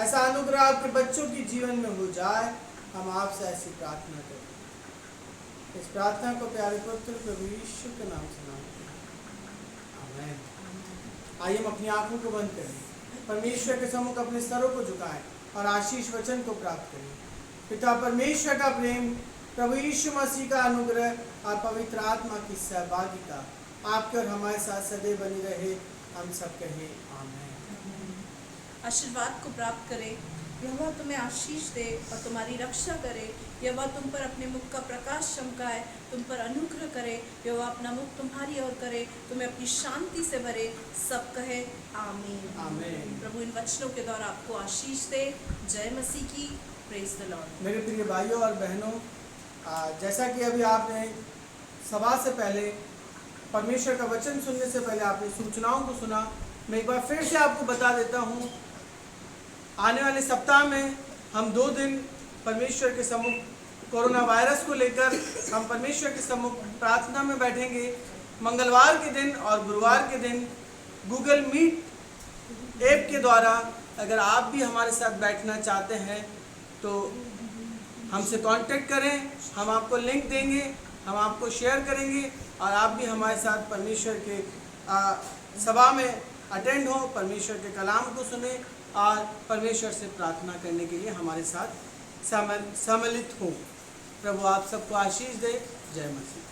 ऐसा अनुग्रह आपके बच्चों के जीवन में हो जाए। हम आपसे ऐसी प्रार्थना करें। इस प्रार्थना को प्यारे पुत्र प्रभु यीशु के नाम से मांगते हैं, आमीन। आइए हम अपनी आंखों को बंद करें, परमेश्वर के सम्मुख अपने सरों को झुकाएं और आशीष वचन को प्राप्त करें। पिता परमेश्वर का प्रेम, प्रभु यीशु मसीह का अनुग्रह और पवित्र आत्मा की सहभागिता आपके और हमारे साथ सदैव बनी रहे। हम सब कहें आमीन। आशीर्वाद को प्राप्त करें। यहोवा तुम्हें आशीष दे और तुम्हारी रक्षा करे। यहोवा तुम पर अपने मुख का प्रकाश चमकाए, तुम पर अनुग्रह करे। यहोवा अपना मुख तुम्हारी ओर करे, तुम्हें अपनी शांति से भरे। सब कहे आमीन। आमीन। प्रभु इन वचनों के द्वारा आपको आशीष दे। जय मसीह की। Praise the Lord. मेरे प्रिय भाइयों और बहनों, जैसा कि अभी आपने सभा से पहले, परमेश्वर का वचन सुनने से पहले आपने सूचनाओं को सुना, मैं एक बार फिर से आपको बता देता हूँ। आने वाले सप्ताह में हम 2 दिन परमेश्वर के सम्मुख कोरोना वायरस को लेकर हम परमेश्वर के सम्मुख प्रार्थना में बैठेंगे। मंगलवार के दिन और गुरुवार के दिन गूगल मीट ऐप के द्वारा अगर आप भी हमारे साथ बैठना चाहते हैं तो हमसे कांटेक्ट करें। हम आपको लिंक देंगे, हम आपको शेयर करेंगे और आप भी हमारे साथ परमेश्वर के सभा में अटेंड हो, परमेश्वर के कलाम को सुने और परमेश्वर से प्रार्थना करने के लिए हमारे साथ सम्मिलित हों। प्रभु आप सबको आशीष दे। जय मसीह।